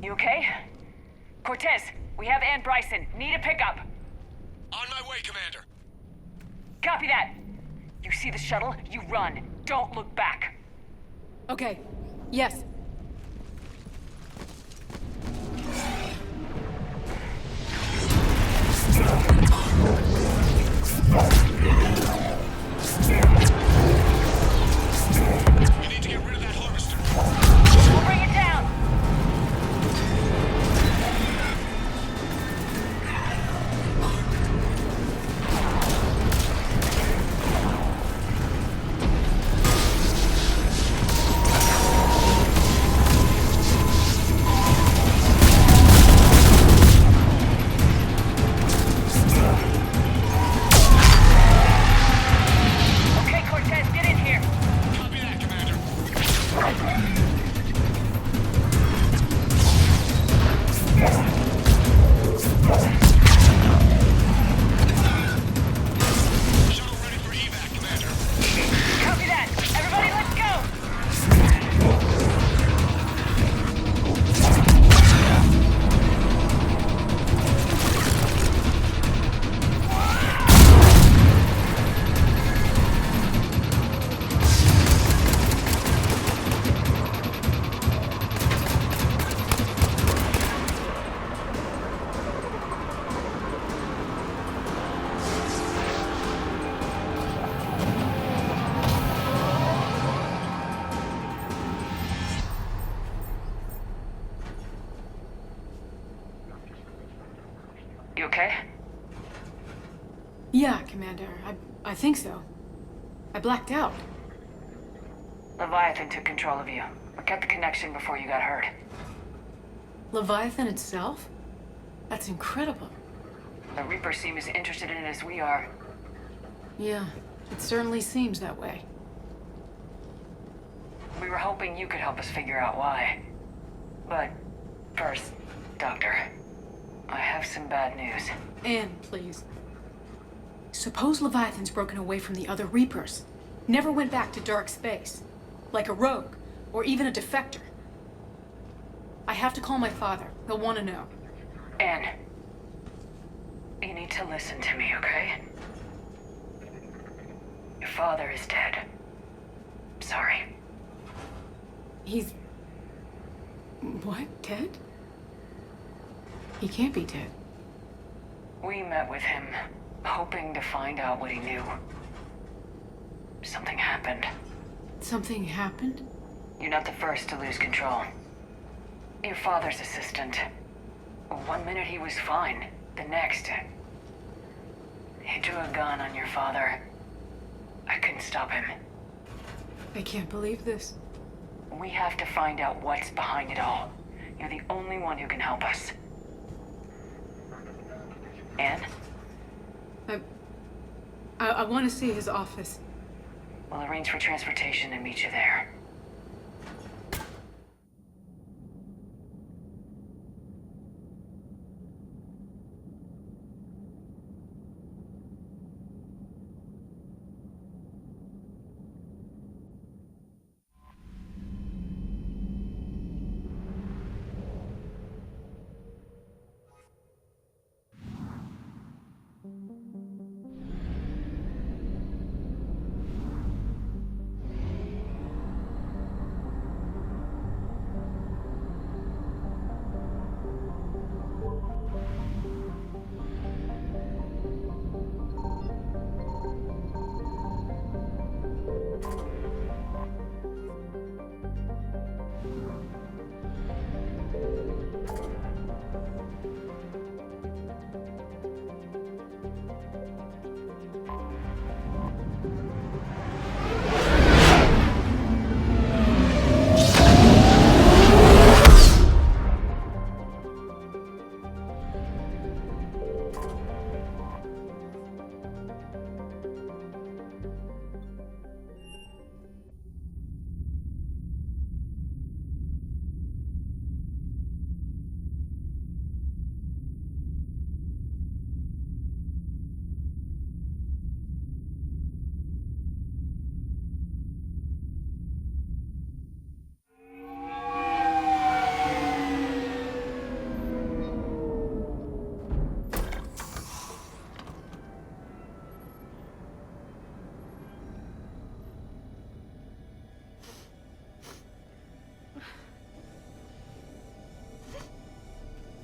You okay? Cortez, we have Ann Bryson. Need a pickup. On my way, Commander. Copy that. You see the shuttle, you run. Don't look back. Okay. Yes. You need to get rid of that harvester. We'll bring it down. Okay, Cortez, get in here. Copy that, Commander. Shuttle ready for evac, Commander. Copy that. Everybody, let's go. You okay? Yeah, Commander. I think so. I blacked out. Leviathan took control of you. We cut the connection before you got hurt. Leviathan itself? That's incredible. The Reapers seem as interested in it as we are. Yeah, it certainly seems that way. We were hoping you could help us figure out why. But first, Doctor, I have some bad news. Anne, please. Suppose Leviathan's broken away from the other Reapers. Never went back to dark space. Like a rogue, or even a defector. I have to call my father. He'll want to know. Anne, you need to listen to me, okay? Your father is dead. Sorry. He's... What? Dead? He can't be dead. We met with him, hoping to find out what he knew. Something happened. Something happened? You're not the first to lose control. Your father's assistant. 1 minute he was fine. The next, he drew a gun on your father. I couldn't stop him. I can't believe this. We have to find out what's behind it all. You're the only one who can help us. Anne? I want to see his office. We'll arrange for transportation and meet you there.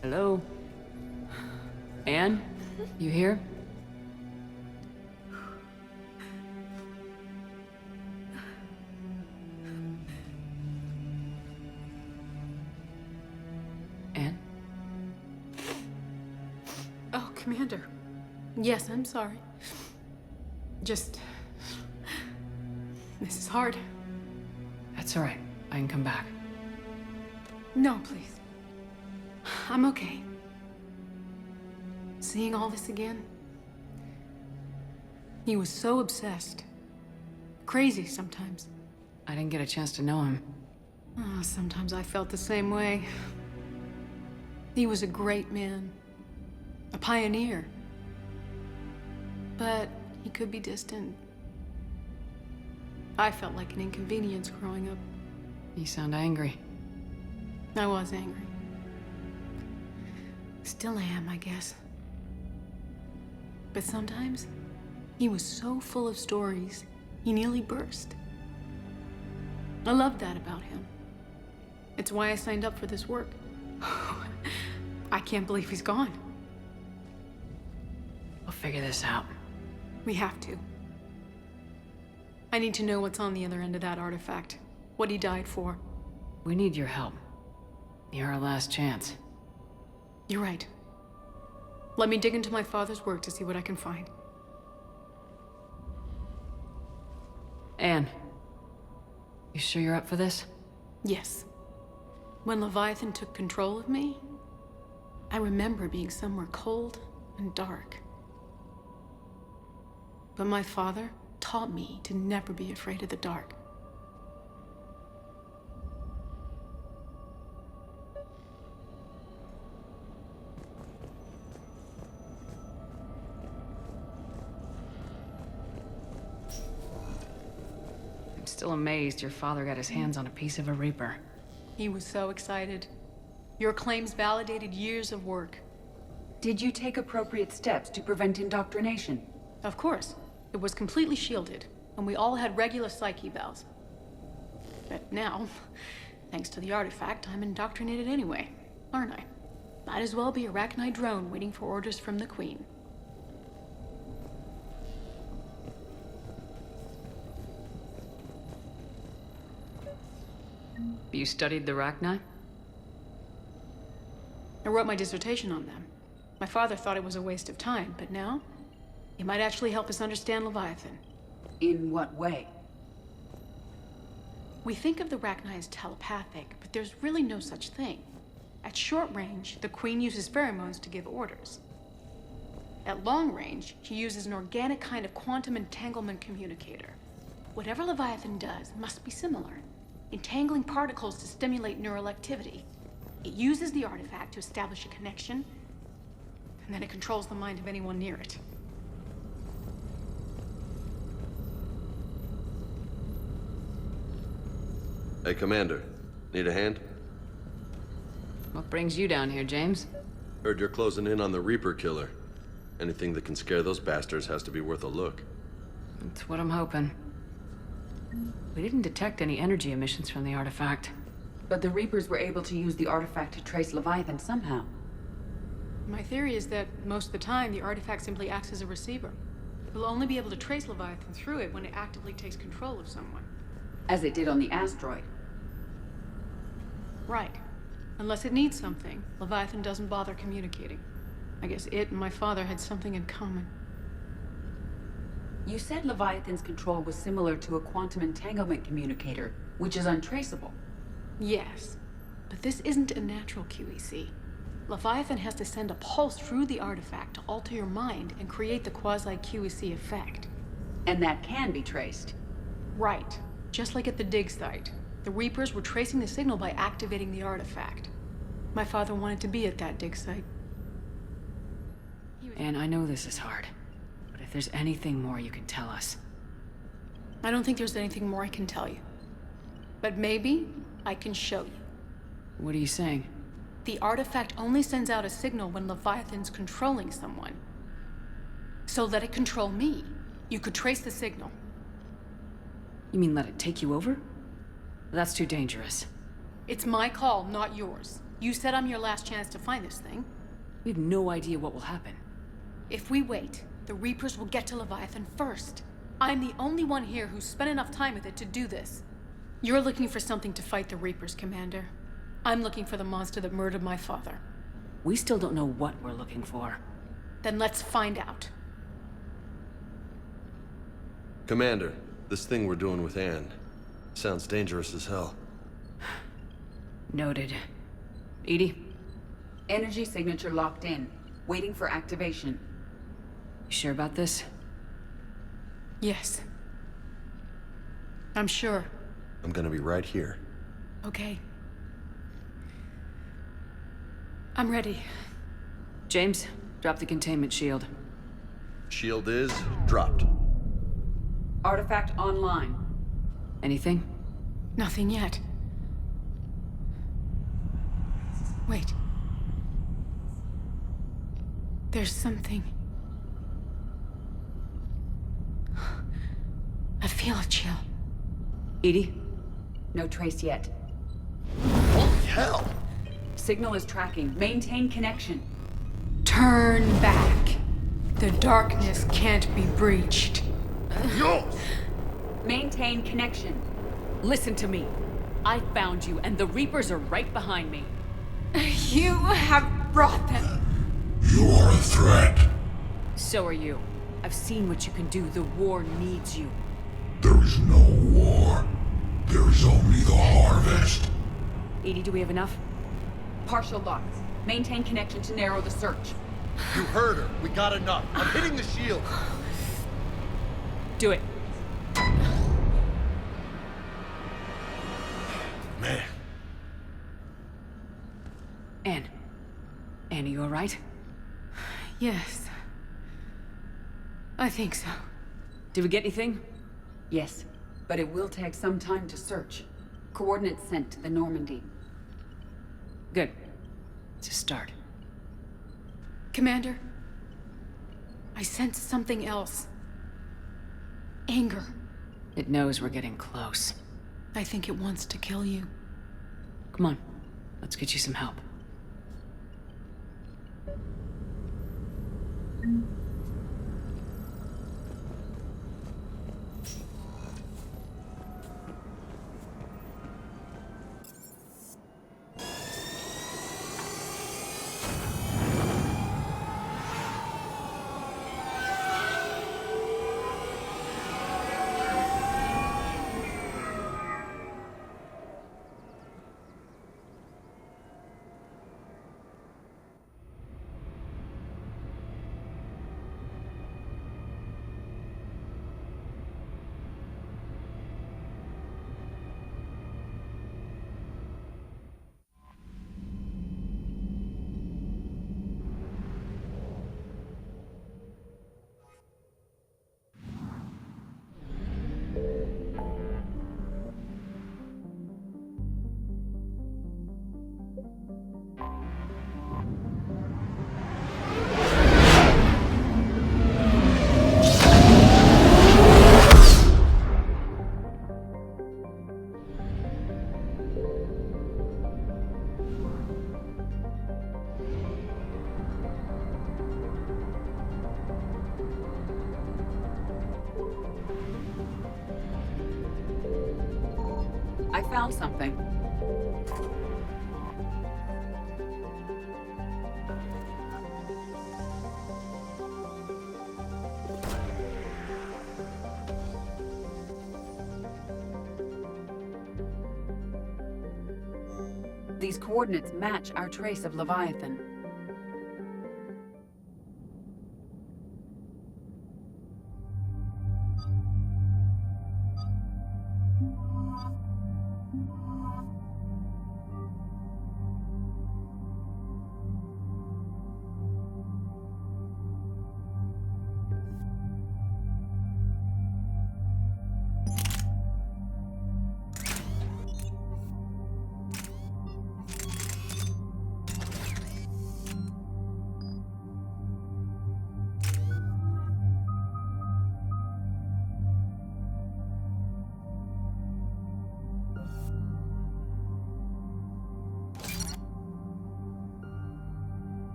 Hello? Anne? You here? Anne? Oh, Commander. Yes, I'm sorry. Just... This is hard. That's all right. I can come back. No, please. I'm okay. Seeing all this again? He was so obsessed. Crazy sometimes. I didn't get a chance to know him. Oh, sometimes I felt the same way. He was a great man. A pioneer. But he could be distant. I felt like an inconvenience growing up. You sound angry. I was angry. Still am, I guess. But sometimes, he was so full of stories, he nearly burst. I loved that about him. It's why I signed up for this work. I can't believe he's gone. We'll figure this out. We have to. I need to know what's on the other end of that artifact. What he died for. We need your help. You're our last chance. You're right. Let me dig into my father's work to see what I can find. Anne, you sure you're up for this? Yes. When Leviathan took control of me, I remember being somewhere cold and dark. But my father taught me to never be afraid of the dark. Still amazed your father got his hands on a piece of a Reaper. He was so excited. Your claims validated years of work. Did you take appropriate steps to prevent indoctrination? Of course. It was completely shielded, and we all had regular psych evals. But now, thanks to the artifact, I'm indoctrinated anyway, aren't I? Might as well be a Arachnite drone waiting for orders from the Queen. You studied the Arachnite? I wrote my dissertation on them. My father thought it was a waste of time, but now, it might actually help us understand Leviathan. In what way? We think of the Rachni as telepathic, but there's really no such thing. At short range, the Queen uses pheromones to give orders. At long range, she uses an organic kind of quantum entanglement communicator. Whatever Leviathan does must be similar, entangling particles to stimulate neural activity. It uses the artifact to establish a connection, and then it controls the mind of anyone near it. Hey, Commander. Need a hand? What brings you down here, James? Heard you're closing in on the Reaper killer. Anything that can scare those bastards has to be worth a look. That's what I'm hoping. We didn't detect any energy emissions from the artifact. But the Reapers were able to use the artifact to trace Leviathan somehow. My theory is that most of the time, the artifact simply acts as a receiver. We'll only be able to trace Leviathan through it when it actively takes control of someone. As it did on the asteroid. Right. Unless it needs something, Leviathan doesn't bother communicating. I guess it and my father had something in common. You said Leviathan's control was similar to a quantum entanglement communicator, which is untraceable. Yes, but this isn't a natural QEC. Leviathan has to send a pulse through the artifact to alter your mind and create the quasi-QEC effect. And that can be traced. Right. Just like at the dig site. The Reapers were tracing the signal by activating the artifact. My father wanted to be at that dig site. And I know this is hard, but if there's anything more you can tell us. I don't think there's anything more I can tell you. But maybe I can show you. What are you saying? The artifact only sends out a signal when Leviathan's controlling someone. So let it control me. You could trace the signal. You mean let it take you over? That's too dangerous. It's my call, not yours. You said I'm your last chance to find this thing. We have no idea what will happen. If we wait, the Reapers will get to Leviathan first. I'm the only one here who's spent enough time with it to do this. You're looking for something to fight the Reapers, Commander. I'm looking for the monster that murdered my father. We still don't know what we're looking for. Then let's find out. Commander, this thing we're doing with Anne sounds dangerous as hell. Noted. Edie? Energy signature locked in, waiting for activation. You sure about this? Yes. I'm sure. I'm gonna be right here. Okay. I'm ready. James, drop the containment shield. Shield is dropped. Artifact online. Anything? Nothing yet. Wait. There's something. I feel a chill. Edie? No trace yet. Holy hell! Signal is tracking. Maintain connection. Turn back. The darkness can't be breached. Yo! Maintain connection. Listen to me. I found you, and the Reapers are right behind me. You have brought them. You are a threat. So are you. I've seen what you can do. The war needs you. There is no war. There is only the harvest. Edie, do we have enough? Partial locks. Maintain connection to narrow the search. You heard her. We got enough. I'm hitting the shield. Do it. Man. Anne, are you all right? Yes. I think so. Did we get anything? Yes, but it will take some time to search. Coordinates sent to the Normandy. Good. It's a start. Commander, I sense something else. Anger. It knows we're getting close. I think it wants to kill you. Come on, let's get you some help. I found something. These coordinates match our trace of Leviathan.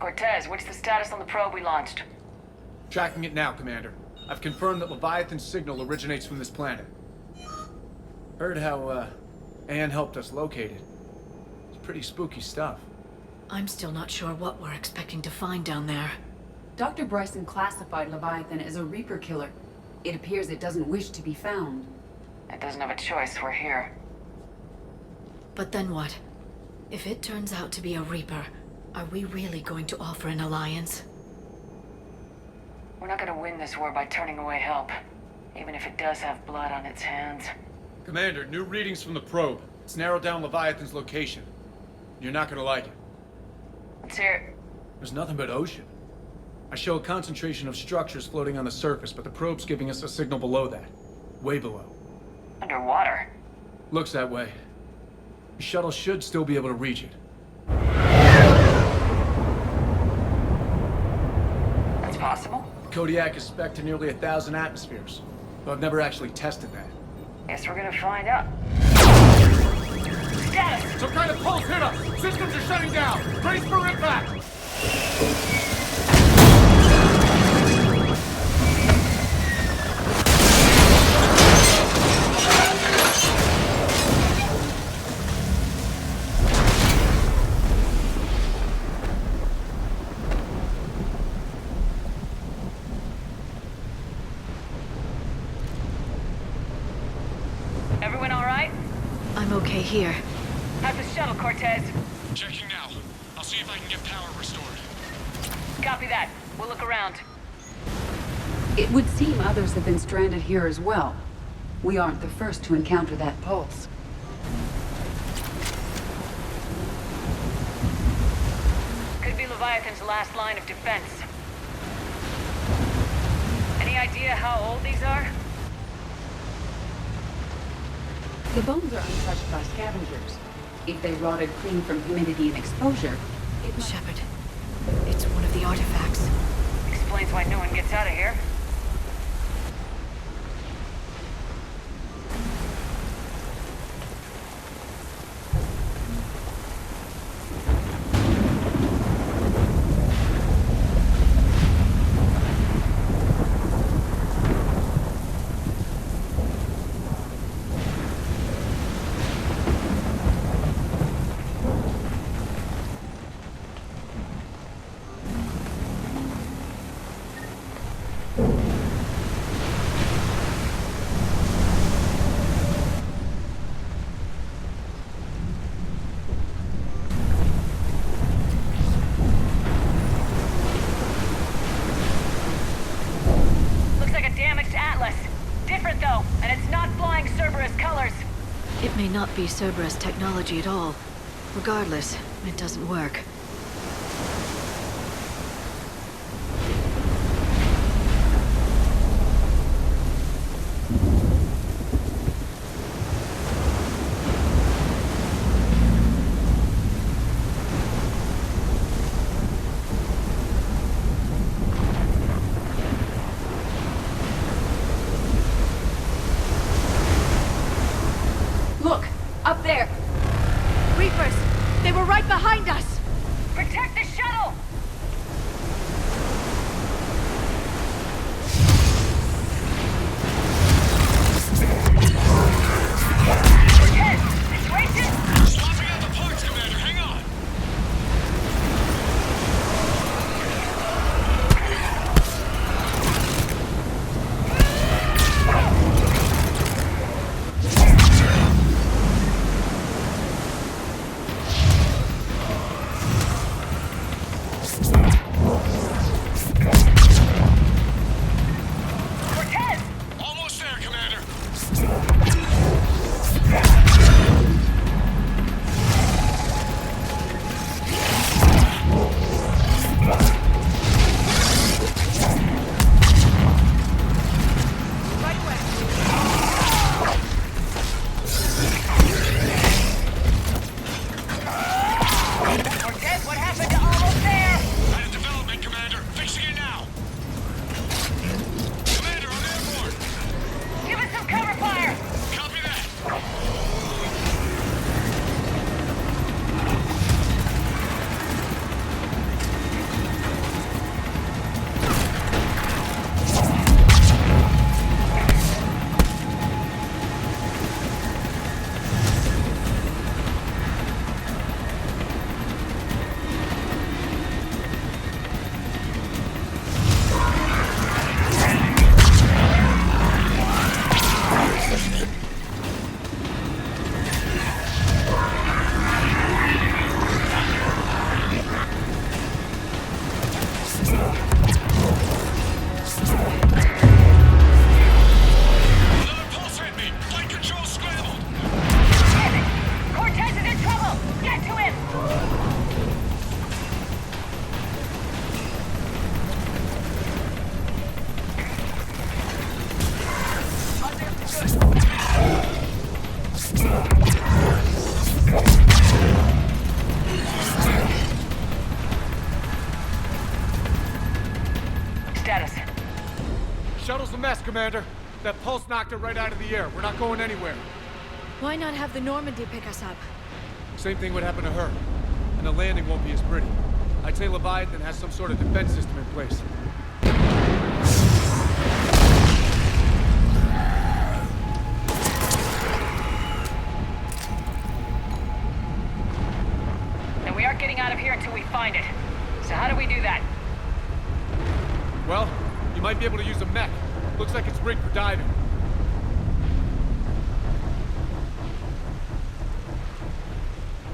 Cortez, what's the status on the probe we launched? Tracking it now, Commander. I've confirmed that Leviathan's signal originates from this planet. Heard how, Anne helped us locate it. It's pretty spooky stuff. I'm still not sure what we're expecting to find down there. Dr. Bryson classified Leviathan as a Reaper killer. It appears it doesn't wish to be found. It doesn't have a choice, we're here. But then what? If it turns out to be a Reaper, are we really going to offer an alliance? We're not gonna win this war by turning away help, even if it does have blood on its hands. Commander, new readings from the probe. It's narrowed down Leviathan's location. You're not gonna like it. Let's hear it. There's nothing but ocean. I show a concentration of structures floating on the surface, but the probe's giving us a signal below that. Way below. Underwater? Looks that way. The shuttle should still be able to reach it. That's possible? Kodiak is spec'd to nearly 1,000 atmospheres, though I've never actually tested that. Guess we're gonna find out. Status! Some kind of pulse hit us! Systems are shutting down! Brace for impact! Everyone all right? I'm okay here. How's the shuttle, Cortez? Checking now. I'll see if I can get power restored. Copy that. We'll look around. It would seem others have been stranded here as well. We aren't the first to encounter that pulse. Could be Leviathan's last line of defense. Any idea how old these are? The bones are untouched by scavengers. If they rotted clean from humidity and exposure, it might... Shepard, it's one of the artifacts. Explains why no one gets out of here. Different though, and it's not flying Cerberus colors. It may not be Cerberus technology at all. Regardless, it doesn't work. Cortez! Almost there, Commander. Cortez, what happened to almost there? Out of development, Commander. Fixing it now. Commander, I'm airborne. Give us some cover fire! Copy that. Another pulse hit me. Flight control scrambled. Damn it! Cortez is in trouble! Get to him! Status. Shuttle's a mess, Commander. That pulse knocked it right out of the air. We're not going anywhere. Why not have the Normandy pick us up? Same thing would happen to her. And the landing won't be as pretty. I'd say Leviathan has some sort of defense system in place. And we aren't getting out of here until we find it. So how do we do that? Well, you might be able to use a mech. Looks like it's rigged for diving.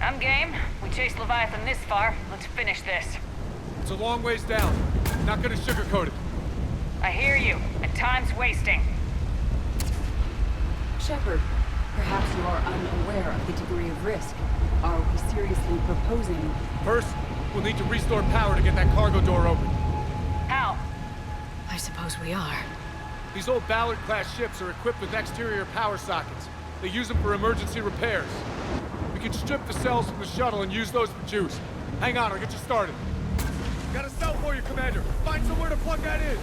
I'm game. We chased Leviathan this far. Let's finish this. It's a long ways down. Not gonna sugarcoat it. I hear you, and time's wasting. Shepard, perhaps you are unaware of the degree of risk. Are we seriously proposing? First, we'll need to restore power to get that cargo door open. How? I suppose we are. These old Ballard-class ships are equipped with exterior power sockets. They use them for emergency repairs. We can strip the cells from the shuttle and use those for juice. Hang on, I'll get you started. Got a cell for you, Commander. Find somewhere to plug that in.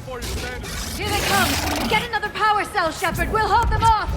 For you, Commander. Here they come! Get another power cell, Shepard! We'll hold them off!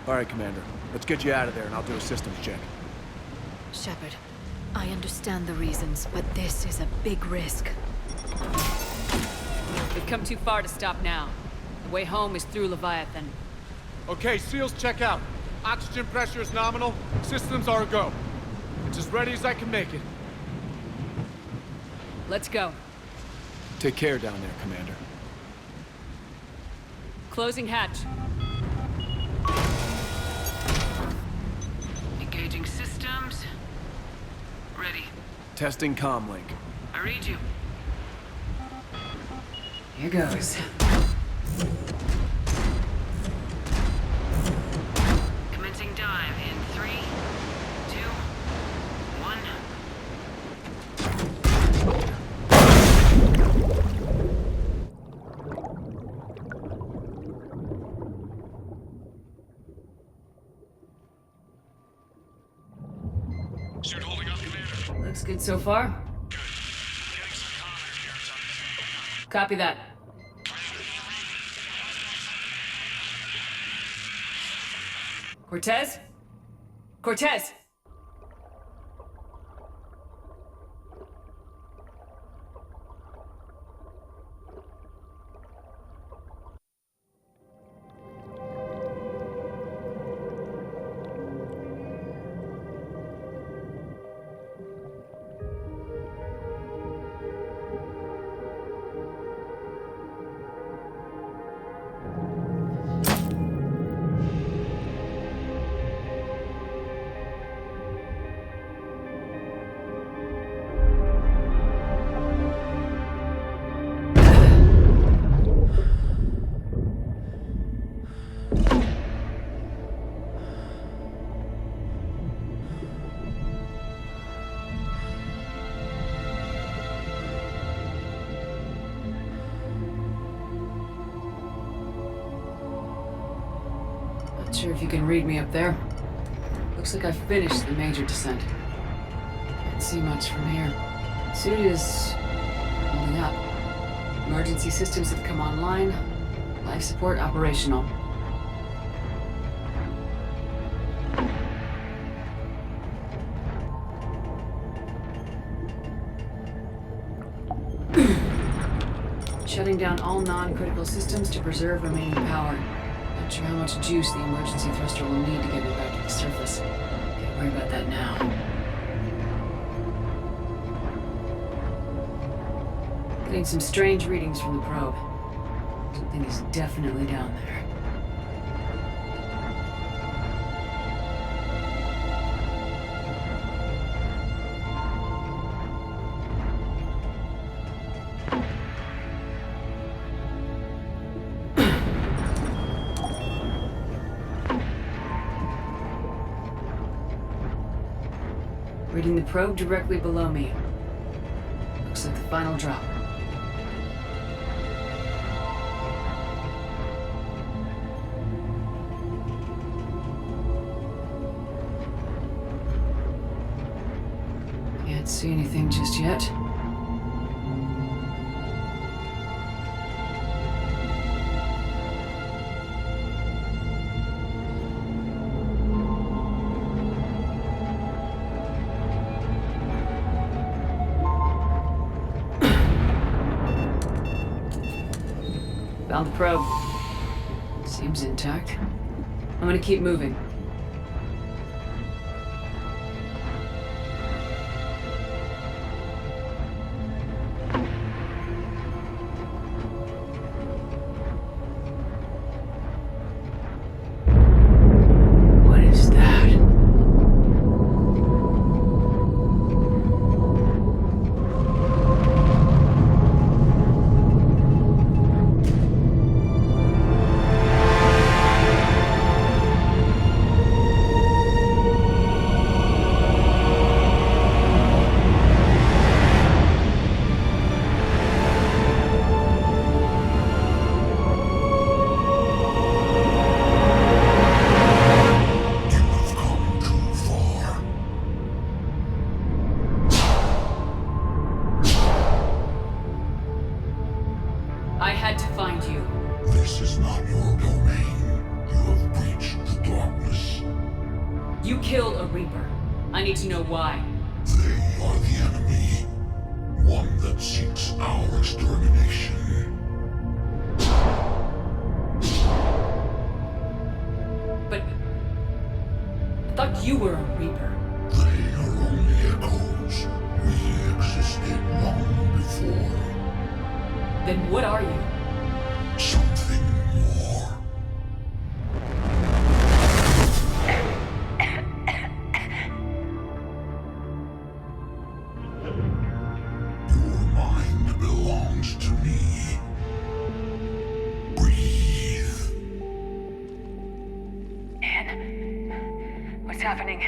All right, Commander. Let's get you out of there, and I'll do a systems check. Shepard, I understand the reasons, but this is a big risk. We've come too far to stop now. The way home is through Leviathan. Okay, SEALs check out. Oxygen pressure is nominal. Systems are a go. It's as ready as I can make it. Let's go. Take care down there, Commander. Closing hatch. Engaging systems. Ready. Testing comlink. I read you. Here goes. Commencing dive in 3, 2, 1. Suit holding up, Commander. Looks good so far. Copy that. Cortez? Cortez! Not sure if you can read me up there. Looks like I've finished the major descent. Can't see much from here. Suit is holding up. Emergency systems have come online. Life support operational. Shutting down all non-critical systems to preserve remaining power. Not sure how much juice the emergency thruster will need to get me back to the surface. Can't worry about that now. Getting some strange readings from the probe. Something is definitely down there. Reading the probe directly below me. Looks like the final drop. Can't see anything just yet. Found the probe. Seems intact. I'm gonna keep moving. What is that? you kill a Reaper, I need to know why. They are the enemy. One that seeks our extermination. But I thought you were a Reaper. They are only echoes. We existed long before. Then what are you? Something more. Your mind belongs to me. Breathe. Anne? What's happening?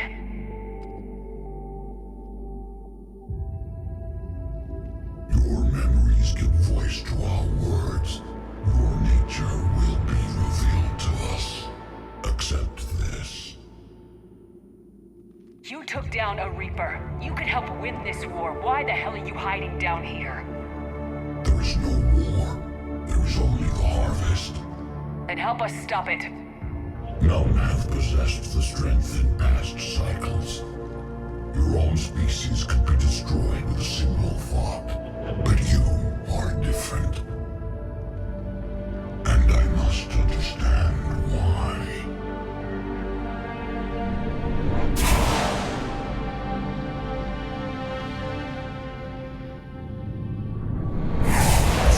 Your memories give voice to our words. Your nature will be revealed to us. Accept this. You took down a Reaper. You could help win this war. Why the hell are you hiding down here? There is no war. There is only the harvest. Then help us stop it. None have possessed the strength in past cycles. Your own species could be destroyed with a single thought. But you are different. And I must understand why.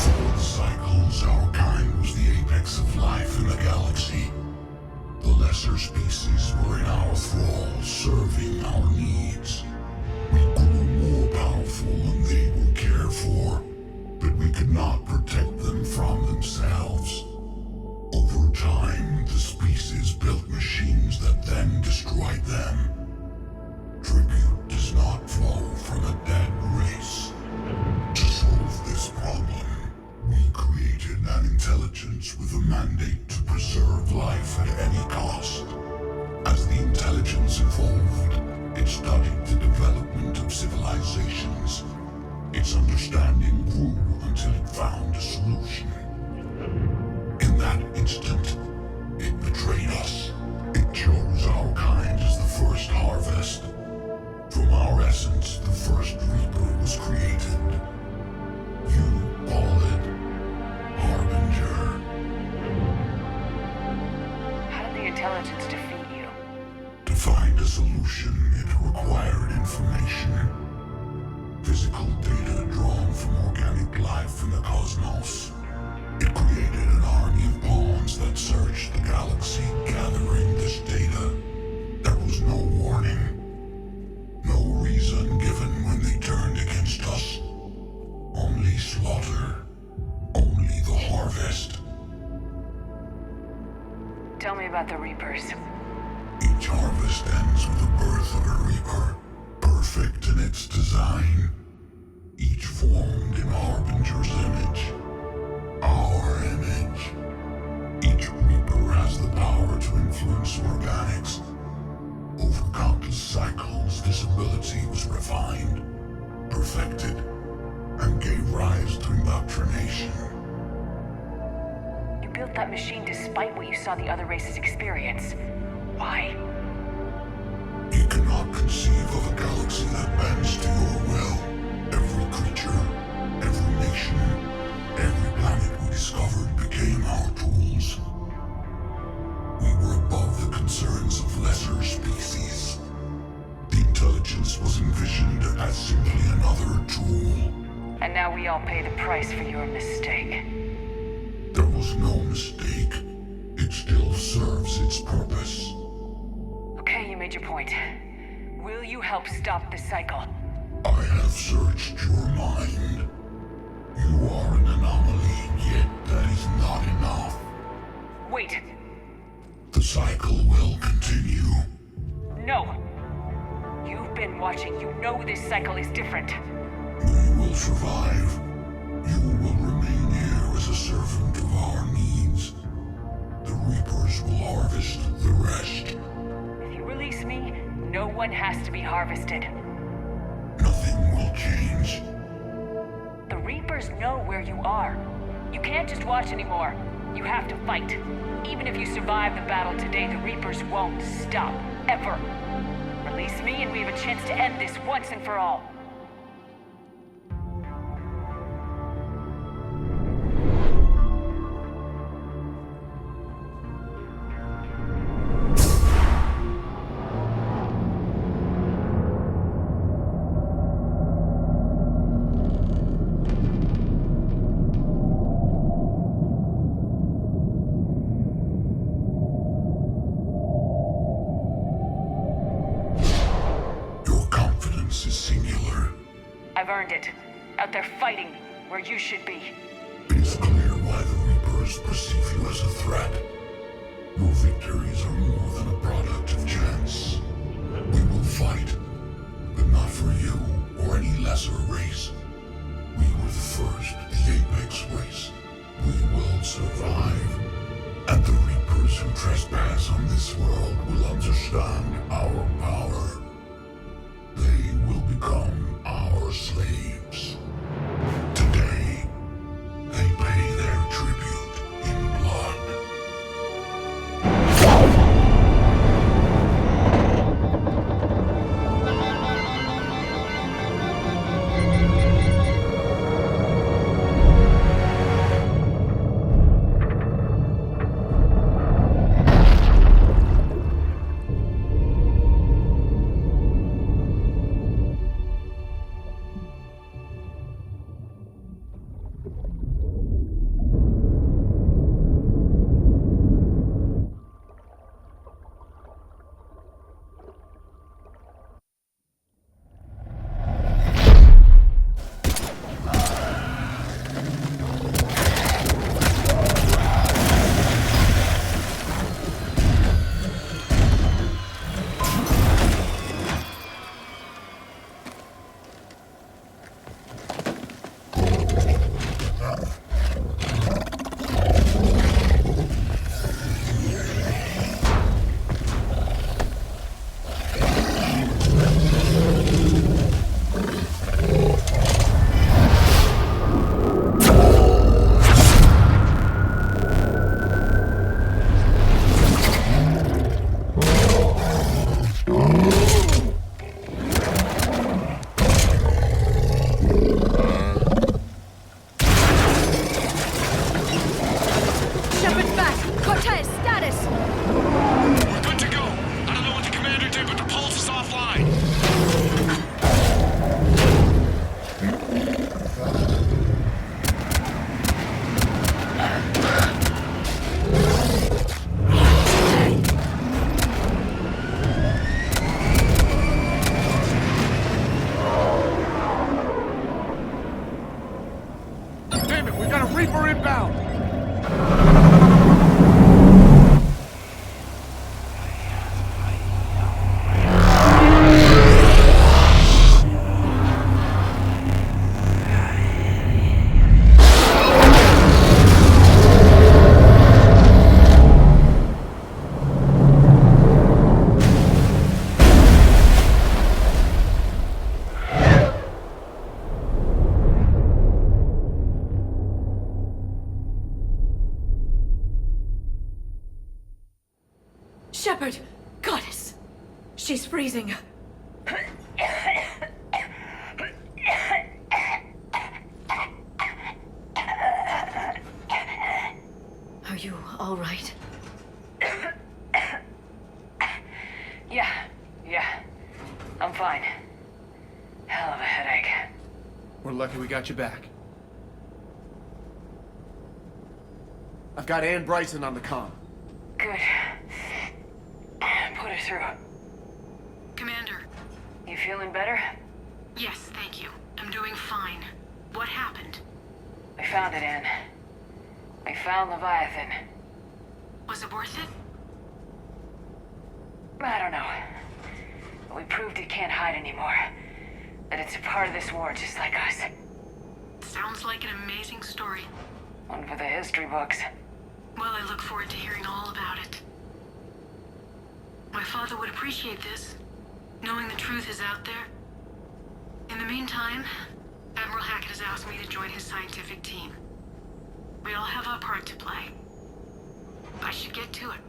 Before the cycles, our kind was the apex of life in the galaxy. The lesser species were in our thrall, serving our needs. We grew more powerful than they were cared for, but we could not protect them from themselves. Over time, the species built machines that then destroyed them. Tribute does not flow from a dead race. To solve this problem, we created an intelligence with a mandate to preserve life at any cost. As the intelligence evolved, it studied the development of civilizations. Its understanding grew until it found a solution. In that instant, it betrayed us. It chose our kind as the first harvest. From our essence, the first Reaper was created. You call it Harbinger. How did the intelligence defeat you? To find a solution, it required information. Physical data drawn from organic life in the cosmos. It created an army of pawns that searched the galaxy, gathering this data. There was no warning. No reason given when they turned against us. Only slaughter. Only the harvest. Tell me about the Reapers. Each harvest ends with the birth of a Reaper, perfect in its design. Each formed in Harbinger's image. Our image. Each Reaper has the power to influence organics. Over countless cycles, this ability was refined, perfected, and gave rise to indoctrination. You built that machine despite what you saw the other races experience. Why? You cannot conceive of a galaxy that bends to your will. Every creature, every nation, every planet we discovered became our tools. We were above the concerns of lesser species. The intelligence was envisioned as simply another tool. And now we all pay the price for your mistake. There was no mistake. It still serves its purpose. Okay, you made your point. Will you help stop the cycle? I have searched your mind. You are an anomaly, yet that is not enough. Wait. The cycle will continue. No. You've been watching. You know this cycle is different. We will survive. You will remain here as a servant of our needs. The Reapers will harvest the rest. If you release me, no one has to be harvested. Nothing will change. The Reapers know where you are. You can't just watch anymore. You have to fight. Even if you survive the battle today, the Reapers won't stop. Ever. Release me and we have a chance to end this once and for all. I've earned it. Out there fighting where you should be. It is clear why the Reapers perceive you as a threat. Your victories are more than a product of chance. We will fight, but not for you or any lesser race. We were the first, the Apex race. We will survive. And the Reapers who trespass on this world will understand our power. They will become our slaves. Today, they pay their tribute in blood. Shepard! Goddess! She's freezing. Are you all right? Yeah. I'm fine. Hell of a headache. We're lucky we got you back. I've got Ann Bryson on the comm. Good. Put her through. Commander. You feeling better? Yes, thank you. I'm doing fine. What happened? We found it, Ann. We found Leviathan. Was it worth it? I don't know. But we proved it can't hide anymore. That it's a part of this war just like us. Sounds like an amazing story. One for the history books. Well, I look forward to hearing all about it. My father would appreciate this, knowing the truth is out there. In the meantime, Admiral Hackett has asked me to join his scientific team. We all have our part to play. I should get to it.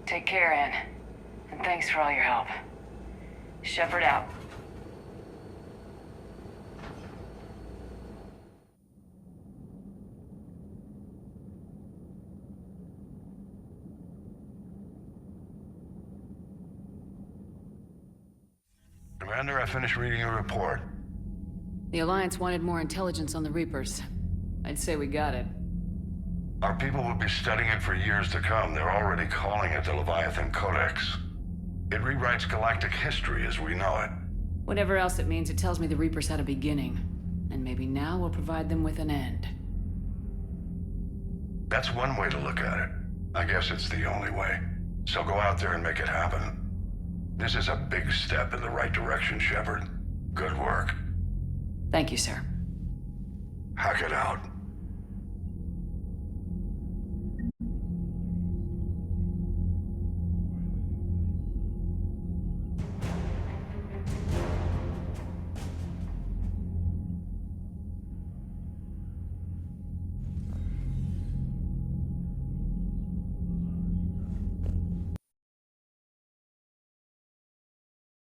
Take care, Ann. And thanks for all your help. Shepard out. Commander, I finished reading your report. The Alliance wanted more intelligence on the Reapers. I'd say we got it. Our people will be studying it for years to come. They're already calling it the Leviathan Codex. It rewrites galactic history as we know it. Whatever else it means, it tells me the Reapers had a beginning. And maybe now we'll provide them with an end. That's one way to look at it. I guess it's the only way. So go out there and make it happen. This is a big step in the right direction, Shepard. Good work. Thank you, sir. Hack it out.